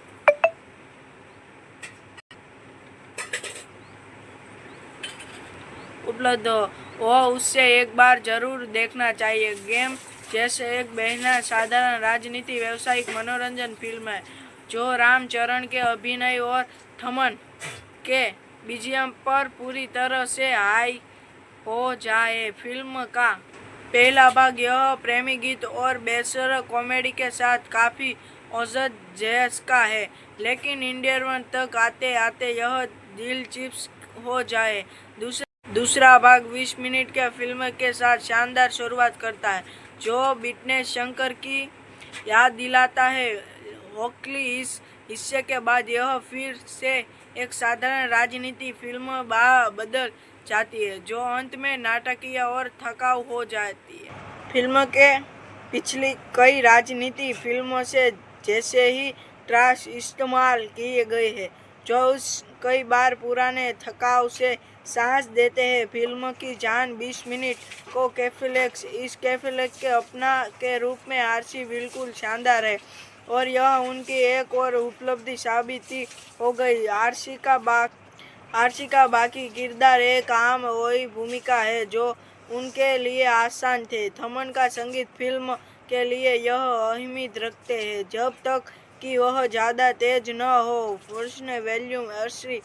वह उससे एक बार जरूर देखना चाहिए। गेम जैसे एक बेहद साधारण राजनीति व्यावसायिक मनोरंजन फिल्म है, जो रामचरण के अभिनय और थमन के बीजीएम पर पूरी तरह से हाई हो जाए। फिल्म का पहला भाग यह प्रेमी गीत और बेसर कॉमेडी के साथ काफी औसत जैस का है, लेकिन इंडियन तक आते आते यह दिलचस्प हो जाए। दूसरा भाग 20 मिनट के फिल्म के साथ शानदार शुरुआत करता है, जो बिटनेस शंकर की याद दिलाता है। होकली इस हिस्से के बाद यह फिर से एक साधारण राजनीति फिल्म बदल जाती है, जो अंत में नाटकीय और थकाऊ हो जाती है। फिल्म के पिछली कई राजनीति फिल्मों से जैसे ही ट्राश इस्तेमाल किए गए हैं, जो उस कई बार पुराने थकाव से सांस देते हैं। फिल्म की जान 20 मिनट को इस कैफेलेक्स के अपना के रूप में आरसी बिल्कुल शानदार है और यह उनकी एक और उपलब्धि साबित हो गई। आरसी का बाकी किरदार एक आम वही भूमिका है जो उनके लिए आसान थे। थमन का संगीत फिल्म के लिए यह अहमियत रखते हैं जब तक कि वह ज़्यादा तेज न हो। फर्स्ट ने वॉल्यूम 80।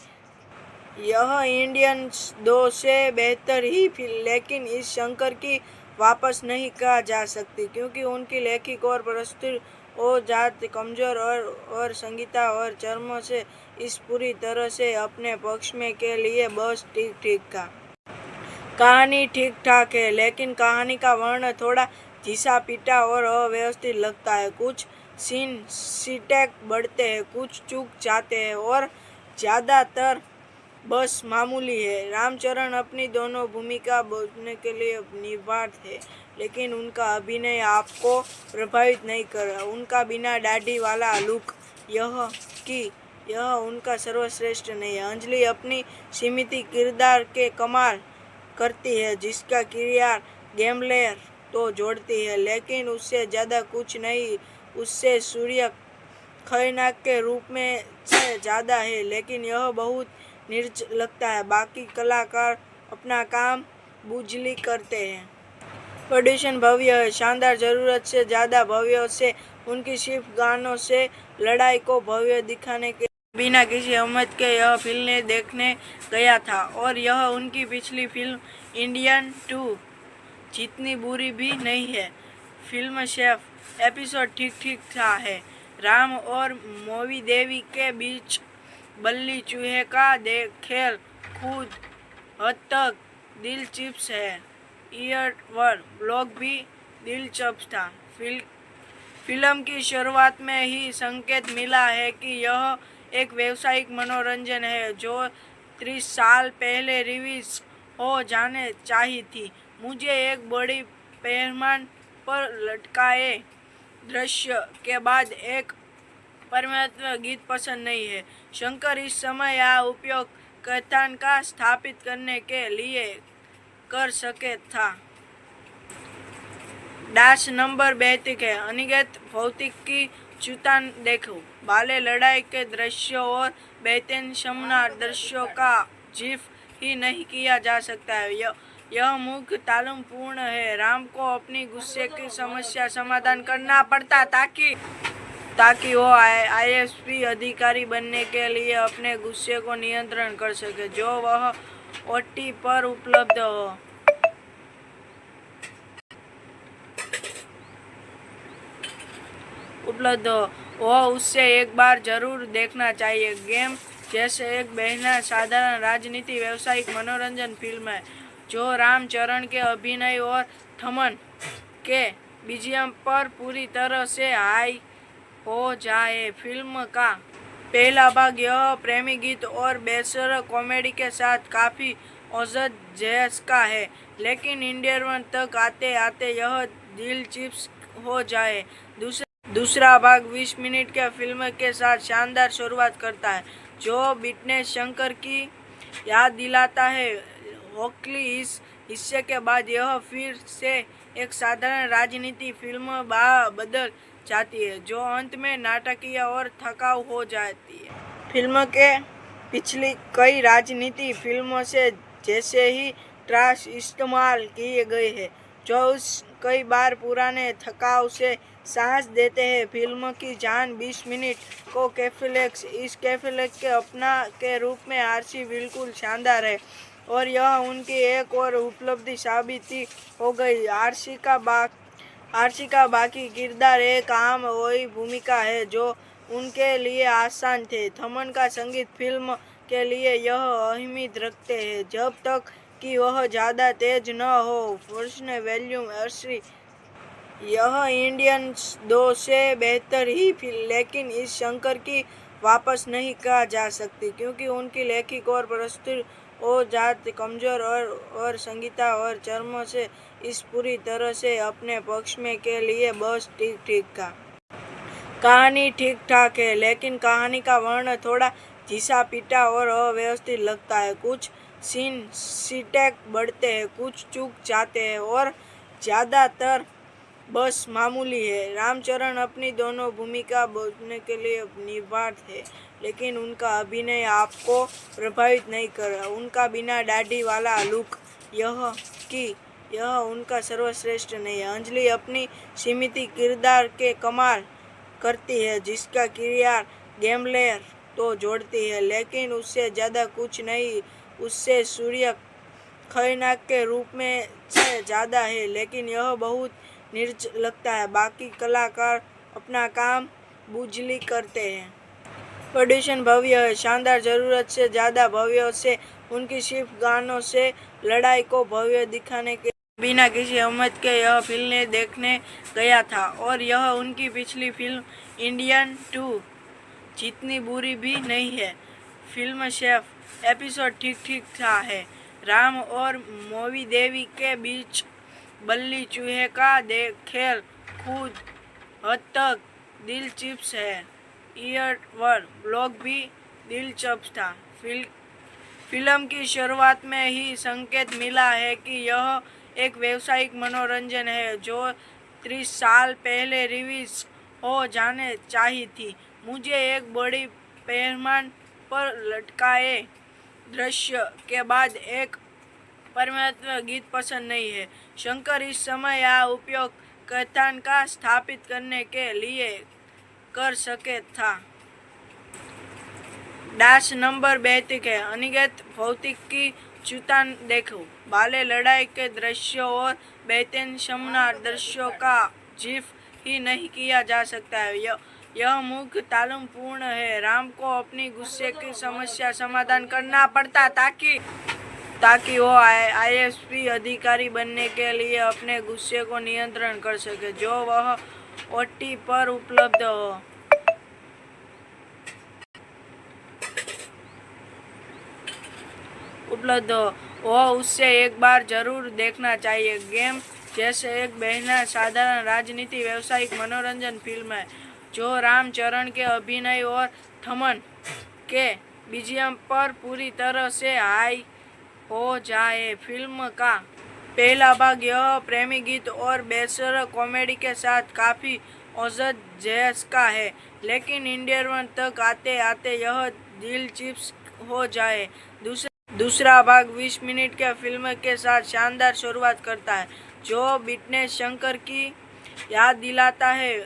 यह इंडियन 2 से बेहतर ही फिल्म, लेकिन इस शंकर की वापस नहीं कहा जा सकती क्योंकि उनकी लेखिक और प्रस्तुति ओ जात कमजोर और संगीता और चर्म से इस पूरी तरह से अपने पक्ष में के लिए बस ठीक ठीक था। कहानी ठीक ठाक है, लेकिन कहानी का वर्ण थोड़ा घिसा पीटा और अव्यवस्थित लगता है। कुछ सीन सीटेक बढ़ते हैं, कुछ चूक जाते हैं और ज्यादातर बस मामूली है। रामचरण अपनी दोनों भूमिका बोलने के लिए निभाते हैं, लेकिन उनका अभिनय आपको प्रभावित नहीं कर रहा। उनका बिना दाढ़ी वाला लुक यह उनका सर्वश्रेष्ठ नहीं है। अंजलि अपनी सीमित किरदार के कमाल करती है, जिसका किरदार गैम्बलर तो जोड़ती है, लेकिन उससे ज़्यादा कुछ नहीं। उससे सूर्य खलनायक के रूप में से ज़्यादा है, लेकिन यह बहुत निर्ज लगता है। बाकी कलाकार अपना काम बुझली करते हैं। प्रोडक्शन भव्य है, शानदार, जरूरत से ज़्यादा भव्य से उनकी सिर्फ गानों से लड़ाई को भव्य दिखाने के बिना किसी अहमद के यह फिल्म देखने गया था, और यह उनकी पिछली फिल्म इंडियन 2 जितनी बुरी भी नहीं है। फिल्म शेफ एपिसोड ठीक ठीक था है। राम और मोवी देवी के बीच बल्ली चूहे का खेल खुद हद तक दिलचस्प है। ईयरवर ब्लॉग भी दिलचस्प था। फिल्म की शुरुआत में ही संकेत मिला है कि यह एक व्यावसायिक मनोरंजन है जो 30 साल पहले रिलीज हो जाने चाहिए थी। मुझे एक बड़ी पैमाने पर लटकाए दृश्य के बाद एक परमात्मा गीत पसंद नहीं है। शंकर इस समय यह उपयोग कथन का स्थापित करने के लिए कर सके था। दास नंबर 32 है। अनिगत भौतिक की चुतान देखो। बाले लड़ाई के दृश्यों और बेहतरीन शानदार दृश्यों का जिक्र ही नहीं किया जा सकता है। यह मुख्य तालुम पूर्ण है। राम को अपनी गुस्से की समस्या समाधान करना पड़ता ताकि वो आईएएस अधिकारी बनने के लिए अपने गुस्से को नियंत्रण कर सके, जो वह ओटी पर उपलब्ध हो। वह उससे एक बार जरूर देखना चाहिए। गेम जैसे एक बेहद साधारण राजनीति व्यावसायिक मनोरंजन फिल्म है जो रामचरण के अभिनय और थमन के बीजीएम पर पूरी तरह से हाई हो जाए। फिल्म का पहला भाग यह प्रेमी गीत और बेसर कॉमेडी के साथ काफी औसत जैस का है, लेकिन इंडियन तक आते आते यह दिलचस्प हो जाए। दूसरा भाग 20 मिनट के फिल्म के साथ शानदार शुरुआत करता है, जो बिटनेस शंकर की याद दिलाता है। होकली इस हिस्से के बाद यह फिर से एक साधारण राजनीति फिल्म बदल जाती है, जो अंत में नाटकीय और थकाऊ हो जाती है। फिल्म के पिछली कई राजनीति फिल्मों से जैसे ही ट्रास इस्तेमाल किए गए हैं, जो उस कई बार पुराने थकाऊ से सांस देते हैं। फिल्म की जान 20 मिनट को कैफेलेक्स इस कैफेलेक्स के अपना के रूप में आरसी बिल्कुल शानदार है, और यह उनकी एक और उपलब्धि साबित हो गई। आरसी का बाकी किरदार एक आम वही भूमिका है जो उनके लिए आसान थे। थमन का संगीत फिल्म के लिए यह अहमियत रखते हैं जब तक कि वह ज़्यादा तेज न हो। फर्स्ट ने वॉल्यूम 80। यह इंडियन 2 से बेहतर ही फिल्म, लेकिन इस शंकर की वापस नहीं कहा जा सकती क्योंकि उनकी लेखिक और प्रस्तुति ओ जात कमजोर और संगीता और चर्म से इस पूरी तरह से अपने पक्ष में के लिए बस ठीक ठीक था। कहानी ठीक ठाक है, लेकिन कहानी का वर्ण थोड़ा घिसा पीटा और अव्यवस्थित लगता है। कुछ सीन सीटेक बढ़ते हैं, कुछ चूक जाते हैं और ज्यादातर बस मामूली है। रामचरण अपनी दोनों भूमिका बोलने के लिए निभाते हैं, लेकिन उनका अभिनय आपको प्रभावित नहीं कर रहा। उनका बिना दाढ़ी वाला लुक यह उनका सर्वश्रेष्ठ नहीं है। अंजलि अपनी सीमित किरदार के कमाल करती है, जिसका किरदार गैम्बलर तो जोड़ती है, लेकिन उससे ज़्यादा कुछ नहीं। उससे सूर्य खलनायक के रूप में से ज़्यादा है, लेकिन यह बहुत निर्ज लगता है। बाकी कलाकार अपना काम बुझली करते हैं। प्रोडक्शन भव्य है, शानदार, ज़रूरत से ज़्यादा भव्य से उनकी सिर्फ गानों से लड़ाई को भव्य दिखाने के बिना किसी उम्मीद के यह फिल्म देखने गया था, और यह उनकी पिछली फिल्म इंडियन 2 जितनी बुरी भी नहीं है। फिल्म शेफ एपिसोड ठीक ठीक था है। राम और मोवी देवी के बीच बल्ली चूहे का खेल खुद हद तक दिलचस्प है। ईयरवर ब्लॉग भी दिलचस्प था। फिल्म की शुरुआत में ही संकेत मिला है कि यह एक व्यावसायिक मनोरंजन है जो 30 साल पहले रिलीज हो जाने चाहिए थी। मुझे एक बड़ी पैमाने पर लटकाए दृश्य के बाद एक परमात्मा गीत पसंद नहीं है। शंकर इस समय यह उपयोग कथन का स्थापित करने के लिए कर सके था। दास नंबर 32 है। अनिगत भौतिक की चुतान देखो। बाले लड़ाई के दृश्यों और बेहतरीन शानदार दृश्यों का जिक्र ही नहीं किया जा सकता है। यह मुख्य तालुम पूर्ण है। राम को अपनी गुस्से की समस्या समाधान करना पड़ता ताकि वो आईएएस अधिकारी बनने के लिए अपने गुस्से को नियंत्रण कर सके, जो वह ओटी पर उपलब्ध हो। वह उससे एक बार जरूर देखना चाहिए। गेम जैसे एक बेहद साधारण राजनीति व्यावसायिक मनोरंजन फिल्म है जो रामचरण के अभिनय और थमन के बीजीएम पर पूरी तरह से हाई हो जाए। फिल्म का पहला भाग यह प्रेमी गीत और बेसुरा कॉमेडी के साथ काफी औसत जैस का है, लेकिन इंडियन तक आते आते यह दिलचस्प हो जाए। दूसरा भाग 20 मिनट के फिल्म के साथ शानदार शुरुआत करता है, जो बिटनेस शंकर की याद दिलाता है।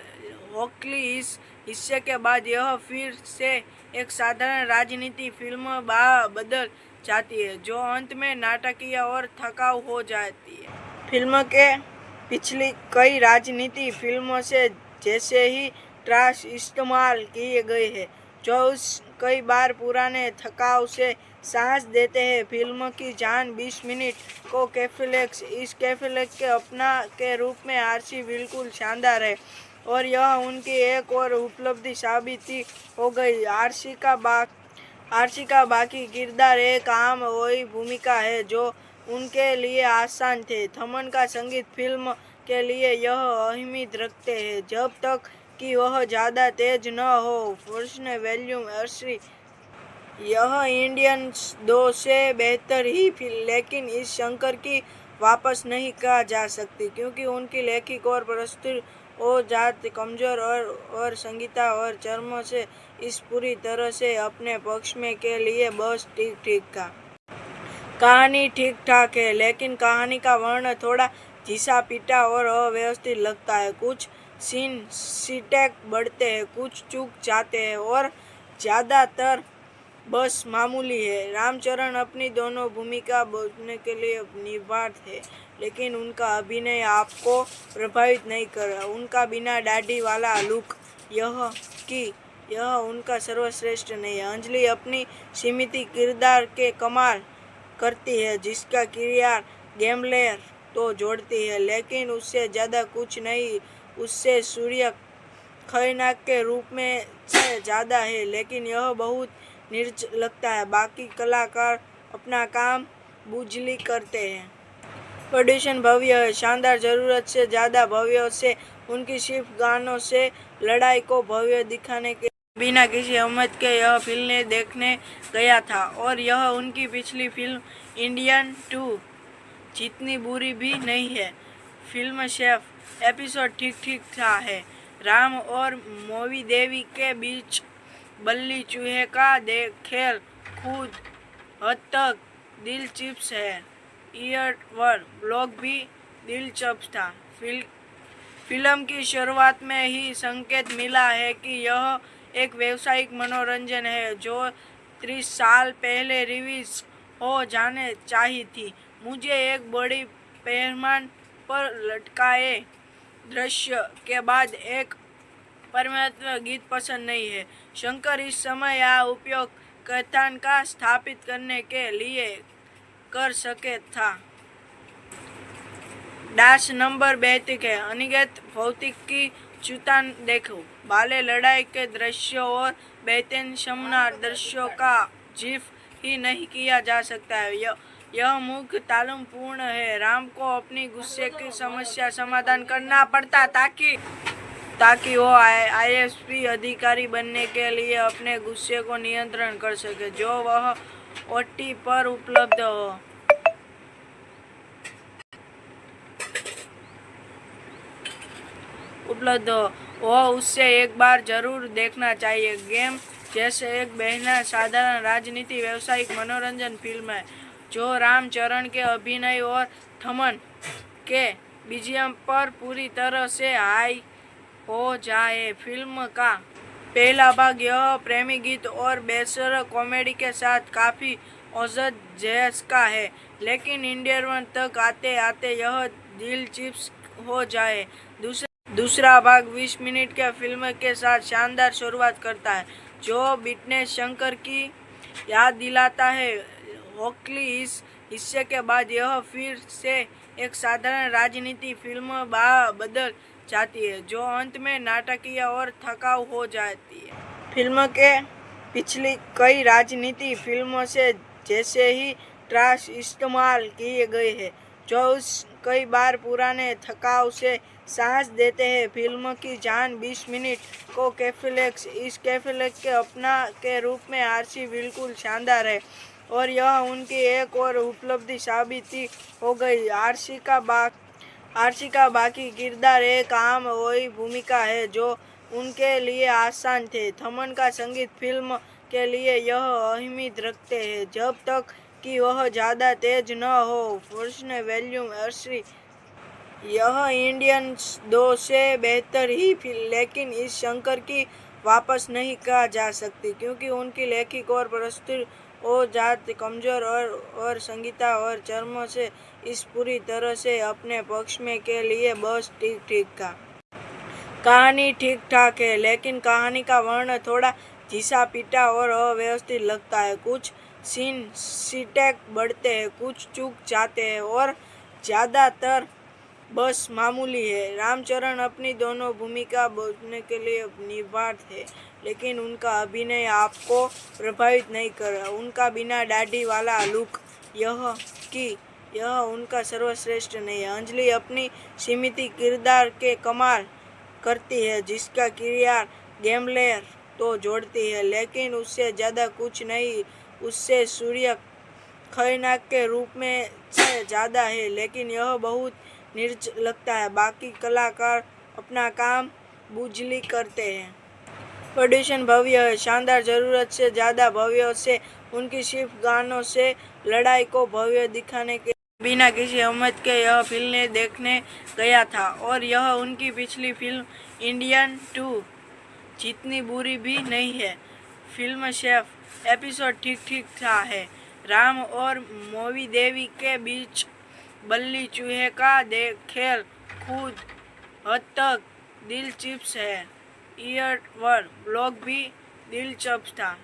होकली इस हिस्से के बाद यह फिर से एक साधारण राजनीति फिल्म बदल जाती है, जो अंत में नाटकीय और थकाऊ हो जाती है। फिल्म के पिछली कई राजनीति फिल्मों से जैसे ही ट्रास इस्तेमाल किए गए हैं, जो उस कई बार पुराने थकाऊ से सांस देते हैं। फिल्म की जान 20 मिनट को कैफेलेक्स इस कैफेलेक्स के अपना के रूप में आरसी बिल्कुल शानदार है, और यह उनकी एक और उपलब्धि साबित हो गई। आरसी का बाकी किरदार एक आम वही भूमिका है जो उनके लिए आसान थे। थमन का संगीत फिल्म के लिए यह अहमियत रखते हैं जब तक कि वह ज़्यादा तेज न हो। फर्स्ट वॉल्यूम 80 यह इंडियन 2 से बेहतर ही फिल्म, लेकिन इस शंकर की वापस नहीं कहा जा सकती क्योंकि उनकी लेखिक और प्रस्तुति ओ जात कमजोर और संगीता और चर्म से इस पूरी तरह से अपने पक्ष में के लिए बस ठीक ठीक था। कहानी ठीक ठाक है, लेकिन कहानी का वर्णन थोड़ा घिसा पीटा और अव्यवस्थित लगता है। कुछ सीन सीटेक बढ़ते हैं, कुछ चूक जाते हैं और ज़्यादातर बस मामूली है। रामचरण अपनी दोनों भूमिका बोलने के लिए निभाते थे, लेकिन उनका अभिनय आपको प्रभावित नहीं कर रहा। उनका बिना दाढ़ी वाला लुक यह उनका सर्वश्रेष्ठ नहीं है। अंजलि अपनी सीमित किरदार के कमाल करती है, जिसका किरदार गैम्बलर तो जोड़ती है, लेकिन उससे ज़्यादा कुछ नहीं। उससे सूर्य खलनायक के रूप में से ज़्यादा है, लेकिन यह बहुत निर्ज लगता है। बाकी कलाकार अपना काम बुझली करते हैं। प्रोडक्शन भव्य है, शानदार, ज़रूरत से ज़्यादा भव्य से उनकी सिर्फ गानों से लड़ाई को भव्य दिखाने के बिना किसी उम्मीद के यह फिल्म देखने गया था, और यह उनकी पिछली फिल्म इंडियन 2 जितनी बुरी भी नहीं है। फिल्म शेफ एपिसोड ठीक ठीक था है। राम और मोवी देवी के बीच बल्ली चूहे का खेल खुद हद तक दिलचस्प है। ईयरवर ब्लॉग भी दिलचस्प था। फिल्म की शुरुआत में ही संकेत मिला है कि यह एक व्यावसायिक मनोरंजन है जो 30 साल पहले रिलीज हो जाने चाहिए थी। मुझे एक बड़ी पैमाने पर लटकाए दृश्य के बाद एक परमात्मा गीत पसंद नहीं है। शंकर इस समय यह उपयोग कथन का स्थापित करने के लिए कर सके था। डाश नंबर 32 है। अनिगत भौतिक की चुतान देखो बाले लड़ाई के दृश्यों और बेहतरीन शानदार दृश्यों का जिफ ही नहीं किया जा सकता है। यह मुख्य तालुम पूर्ण है। राम को अपनी गुस्से की समस्या समाधान करना पड़ता ताकि वो आईएएस अधिकारी बनने के लिए अपने गुस्से को नियंत्रण कर सके जो वह ओटी पर उपलब्ध हो। वो उससे एक बार जरूर देखना चाहिए। गेम जैसे एक बेहना साधारण राजनीति व्यावसायिक मनोरंजन फिल्म है जो रामचरण के अभिनय और थमन के बीजीएम पर पूरी तरह से हाई हो जाए। फिल्म का पहला भाग यह प्रेमी गीत और बेसर कॉमेडी के साथ काफी औसत जैस का है, लेकिन इंडियन तक आते आते यह दिलचस्प हो जाए। दूसरा भाग 20 मिनट के फिल्म के साथ शानदार शुरुआत करता है जो बिटनेस शंकर की याद दिलाता है। होकली इस हिस्से के बाद यह फिर से एक साधारण राजनीति फिल्म बदल जाती है जो अंत में नाटकीय और थकाऊ हो जाती है। फिल्म के पिछली कई राजनीति फिल्मों से जैसे ही ट्राश इस्तेमाल किए गए हैं जो उस कई बार पुराने थकाऊ से साहस देते हैं। फिल्म की जान 20 मिनट को कैफेलेक्स इस कैफेलेक्स के अपना के रूप में आरसी बिल्कुल शानदार है और यह उनकी एक और उपलब्धि साबित हो गई। आरसी का बाकी किरदार एक आम वही भूमिका है जो उनके लिए आसान थे। थमन का संगीत फिल्म के लिए यह अहमियत रखते हैं जब तक कि वह ज़्यादा तेज न हो। फर्स्ट वॉल्यूम आरसी यह इंडियन 2 से बेहतर ही लेकिन इस शंकर की वापस नहीं कहा जा सकती क्योंकि उनकी लेखिक और प्रस्तुति और जात कमजोर और संगीता और चर्म से इस पूरी तरह से अपने पक्ष में के लिए बस ठीक था। कहानी ठीक ठाक है लेकिन कहानी का वर्णन थोड़ा घिसा पीटा और अव्यवस्थित लगता है। कुछ सीन सीटेक बढ़ते हैं, कुछ चूक जाते हैं और ज़्यादातर बस मामूली है। रामचरण अपनी दोनों भूमिका बोलने के लिए निभाते हैं लेकिन उनका अभिनय आपको प्रभावित नहीं कर रहा। उनका बिना दाढ़ी वाला लुक यह उनका सर्वश्रेष्ठ नहीं है। अंजलि अपनी सीमित किरदार के कमाल करती है जिसका किरदार गैम्बलर तो जोड़ती है लेकिन उससे ज़्यादा कुछ नहीं। उससे सूर्य खलनायक के रूप में से ज़्यादा है लेकिन यह बहुत निर्ज लगता है। बाकी कलाकार अपना काम बुझली करते हैं। प्रोडक्शन भव्य है, शानदार जरूरत से ज़्यादा भव्य से उनकी सिर्फ गानों से लड़ाई को भव्य दिखाने के बिना किसी अहमियत के यह फिल्म देखने गया था और यह उनकी पिछली फिल्म इंडियन 2 जितनी बुरी भी नहीं है। फिल्म शेफ एपिसोड ठीक था है। राम और मोवी देवी के बीच बल्ली चूहे का खेल खुद हद तक दिलचस्प है। ईयरवर ब्लॉग भी दिलचस्प था।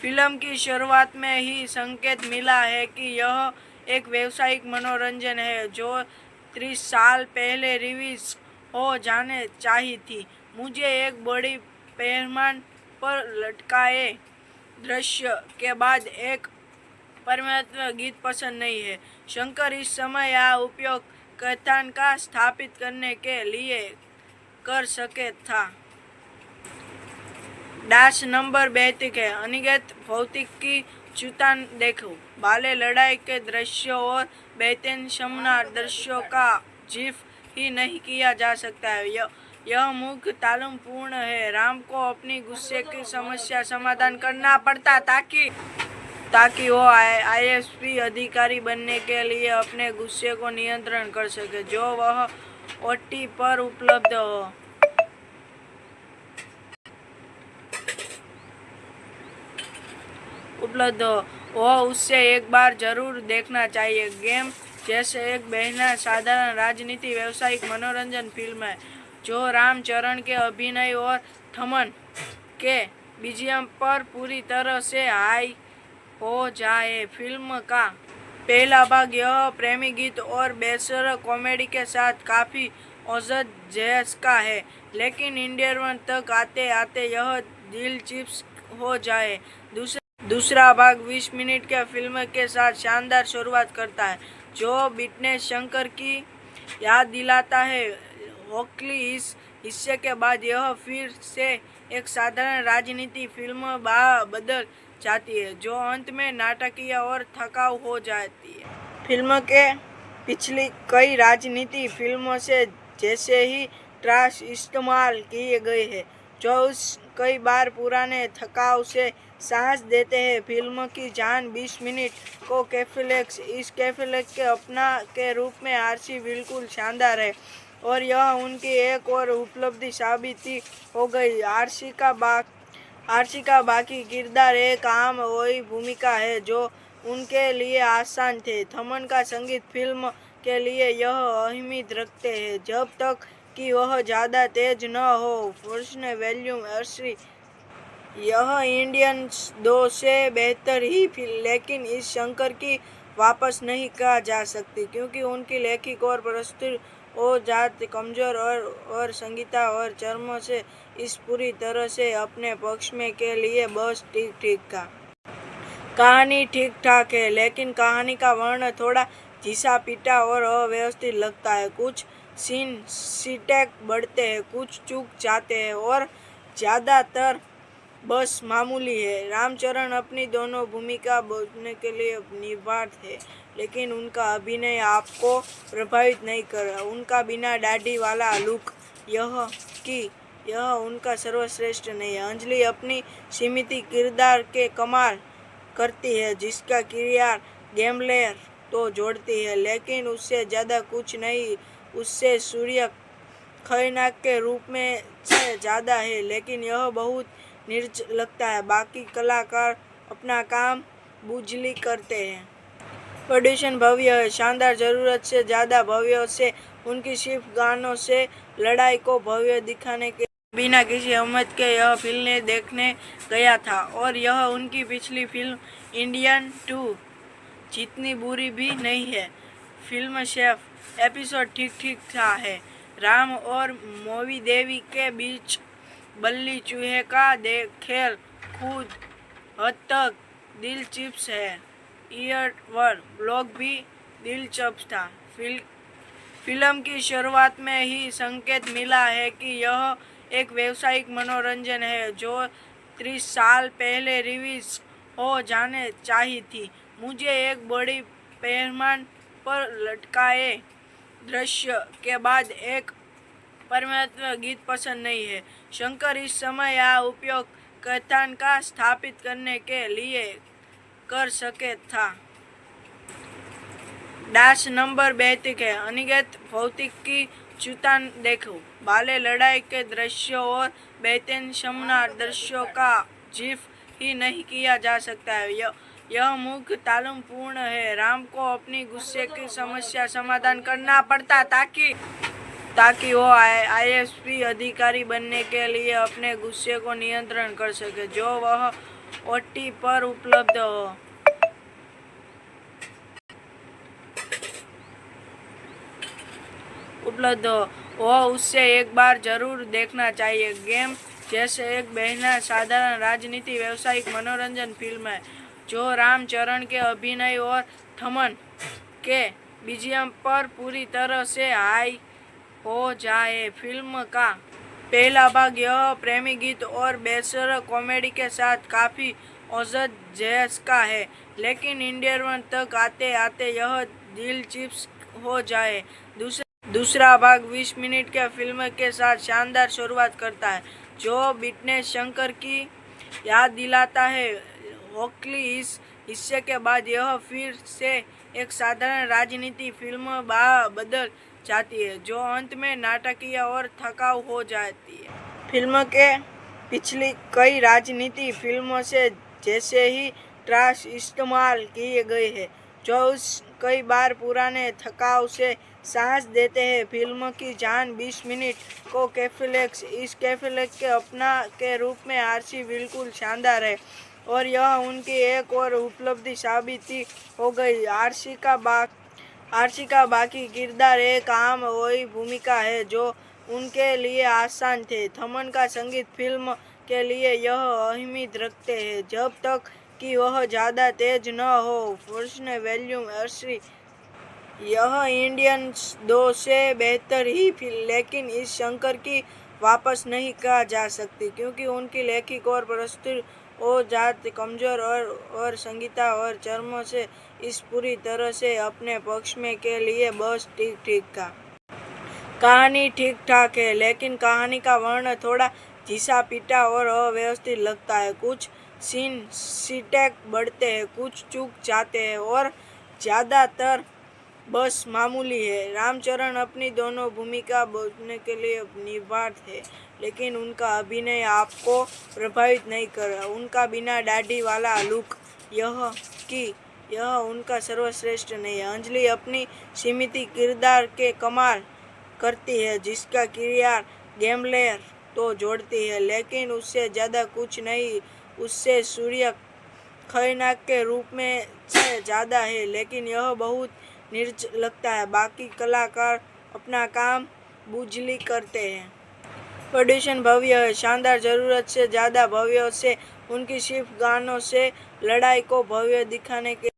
फिल्म की शुरुआत में ही संकेत मिला है कि यह एक व्यावसायिक मनोरंजन है जो 30 साल पहले रिलीज हो जाने चाहिए थी। मुझे एक बड़ी पैमाने पर लटकाए दृश्य के बाद एक परमात्मा गीत पसंद नहीं है। शंकर इस समय यह उपयोग कथन का स्थापित करने के लिए कर सके था। डाश नंबर 32 है। अनिगत भौतिक की चुतान देखो बाले लड़ाई के दृश्यों और बेहतरीन शानदार दृश्यों का जिफ ही नहीं किया जा सकता है। यह मुख्य तालुम पूर्ण है। राम को अपनी गुस्से की समस्या समाधान करना पड़ता ताकि वो आईएएस अधिकारी बनने के लिए अपने गुस्से को नियंत्रण कर सके जो वह OTT पर उपलब्ध हो उसे एक बार जरूर देखना चाहिए। गेम जैसे एक बहना साधारण राजनीति व्यवसायिक मनोरंजन फिल्म है जो रामचरण के अभिनय और थमन के बीजीएम पर पूरी तरह से हाई हो जाए। फिल्म का पहला भाग यह प्रेमी गीत और बेसुरा कॉमेडी के साथ काफी औसत जैस का है, लेकिन इंडियन तक आते आते यह दिलचस्प हो जाए। दूसरा भाग 20 मिनट के फिल्म के साथ शानदार शुरुआत करता है जो बिटनेस शंकर की याद दिलाता है। होकली इस हिस्से के बाद यह फिर से एक साधारण राजनीति फिल्म बदल जाती है जो अंत में नाटकीय और थकाऊ हो जाती है। फिल्म के पिछली कई राजनीति फिल्मों से जैसे ही ट्राश इस्तेमाल किए गए हैं जो उस कई बार पुराने थकाऊ से सांस देते हैं। फिल्म की जान 20 मिनट को कैफेलेक्स इस कैफेलेक्स के अपना के रूप में आरसी बिल्कुल शानदार है और यह उनकी एक और उपलब्धि साबित हो गई। आरसी का बाकी किरदार एक आम वही भूमिका है जो उनके लिए आसान थे। थमन का संगीत फिल्म के लिए यह अहमियत रखते हैं जब तक कि वह ज़्यादा तेज न हो। फर्स्ट वॉल्यूम 80 यह इंडियन 2 से बेहतर ही लेकिन इस शंकर की वापस नहीं कहा जा सकती क्योंकि उनकी लेखिक और प्रस्तुति और जात कमजोर और संगीता और चर्म से इस पूरी तरह से अपने पक्ष में के लिए बस ठीक ठीक था। कहानी ठीक ठाक है लेकिन कहानी का वर्ण थोड़ा घिसा पीटा और अव्यवस्थित लगता है। कुछ सीन सीटेक बढ़ते हैं, कुछ चूक जाते हैं और ज़्यादातर बस मामूली है। रामचरण अपनी दोनों भूमिका बोलने के लिए निभाते हैं लेकिन उनका अभिनय आपको प्रभावित नहीं कर रहा। उनका बिना दाढ़ी वाला लुक यह उनका सर्वश्रेष्ठ नहीं है। अंजलि अपनी सीमित किरदार के कमाल करती है जिसका किरदार गैम्बलर तो जोड़ती है लेकिन उससे ज़्यादा कुछ नहीं। उससे सूर्य खलनायक के रूप में से ज़्यादा है लेकिन यह बहुत निर्ज लगता है। बाकी कलाकार अपना काम बुझली करते हैं। प्रोडक्शन भव्य है, शानदार जरूरत से ज़्यादा भव्य से उनकी सिर्फ गानों से लड़ाई को भव्य दिखाने के बिना किसी अहमियत के यह फिल्म देखने गया था और यह उनकी पिछली फिल्म इंडियन 2 जितनी बुरी भी नहीं है। फिल्म शेफ एपिसोड ठीक ठीक था है। राम और मोवी देवी के बीच बल्ली चूहे का खेल खुद हद तक दिलचस्प है। ईयरवर ब्लॉग भी दिलचस्प था। फिल्म की शुरुआत में ही संकेत मिला है कि यह एक व्यावसायिक मनोरंजन है जो 30 साल पहले रिलीज हो जाने चाहिए थी। मुझे एक बड़ी पैमाने पर लटकाए दृश्य के बाद एक परमात्मा गीत पसंद नहीं है। शंकर इस समय यह उपयोग कथन का स्थापित करने के लिए कर सके था। दास नंबर 32 है। अनिगत भौतिक की चुतान देखो। बाले लड़ाई के दृश्यों और बेहतरीन शानदार दृश्यों का जिफ ही नहीं किया जा सकता है। यह मुख्य तालुम पूर्ण है। राम को अपनी गुस्से की समस्या समाधान करना पड़ता ताकि वो आईएएस अधिकारी बनने के लिए अपने गुस्से को नियंत्रण कर सके जो वह ओटी पर उपलब्ध हो उसे एक बार जरूर देखना चाहिए। गेम जैसे एक बहना साधारण राजनीति व्यवसायिक मनोरंजन फिल्म है जो रामचरण के अभिनय और थमन के बीजीएम पर पूरी तरह से हाई हो जाए। फिल्म का पहला भाग यह प्रेमी गीत और बेसुरा कॉमेडी के साथ काफी औसत जैस का है, लेकिन इंडियन तक आते आते यह दिलचस्प हो जाए। दूसरा भाग 20 मिनट के फिल्म के साथ शानदार शुरुआत करता है जो बिटनेस शंकर की याद दिलाता है। होकली इस हिस्से के बाद यह फिर से एक साधारण राजनीति फिल्म बदल जाती है, जो अंत में नाटकीय और थकाऊ हो जाती है। फिल्म के पिछली कई राजनीति फिल्मों से जैसे ही ट्राश इस्तेमाल किए गए हैं, जो उस कई बार पुराने थकाव से साहस देते हैं। फिल्म की जान 20 मिनट को कैफेलेक्स इस कैफेलेक्स के अपना के रूप में आरसी बिल्कुल शानदार है और यह उनकी एक और उपलब्धि साबित हो गई। आरसी का बाकी किरदार एक आम वही भूमिका है जो उनके लिए आसान थे। थमन का संगीत फिल्म के लिए यह अहमियत रखते हैं जब तक कि वह ज़्यादा तेज न हो। फर्स्ट वॉल्यूम अर्सी यह इंडियंस 2 से बेहतर ही फिल्म, लेकिन इस शंकर की वापस नहीं कहा जा सकती क्योंकि उनकी लेखिक और प्रस्तुति ओ जात कमजोर और संगीता और चर्मों से इस पूरी तरह से अपने पक्ष में के लिए बस ठीक ठीक था। कहानी ठीक ठाक है, लेकिन कहानी का वर्णन थोड़ा घिसा पीटा और अव्यवस्थित लगता है। कुछ सीन सीटेक बढ़ते हैं, कुछ चूक जाते हैं और ज़्यादातर बस मामूली है। रामचरण अपनी दोनों भूमिका बोलने के लिए निभाते हैं, लेकिन उनका अभिनय आपको प्रभावित नहीं कर रहा। उनका बिना दाढ़ी वाला लुक यह उनका सर्वश्रेष्ठ नहीं है। अंजलि अपनी सीमित किरदार के कमाल करती है, जिसका किरदार गैम्बलर तो जोड़ती है, लेकिन उससे ज़्यादा कुछ नहीं। उससे सूर्य खलनायक के रूप में से ज़्यादा है, लेकिन यह बहुत निर्ज लगता है। बाकी कलाकार अपना काम बुझली करते हैं। प्रोडक्शन भव्य है, शानदार, जरूरत से ज़्यादा भव्य से उनकी सिर्फ गानों से लड़ाई को भव्य दिखाने के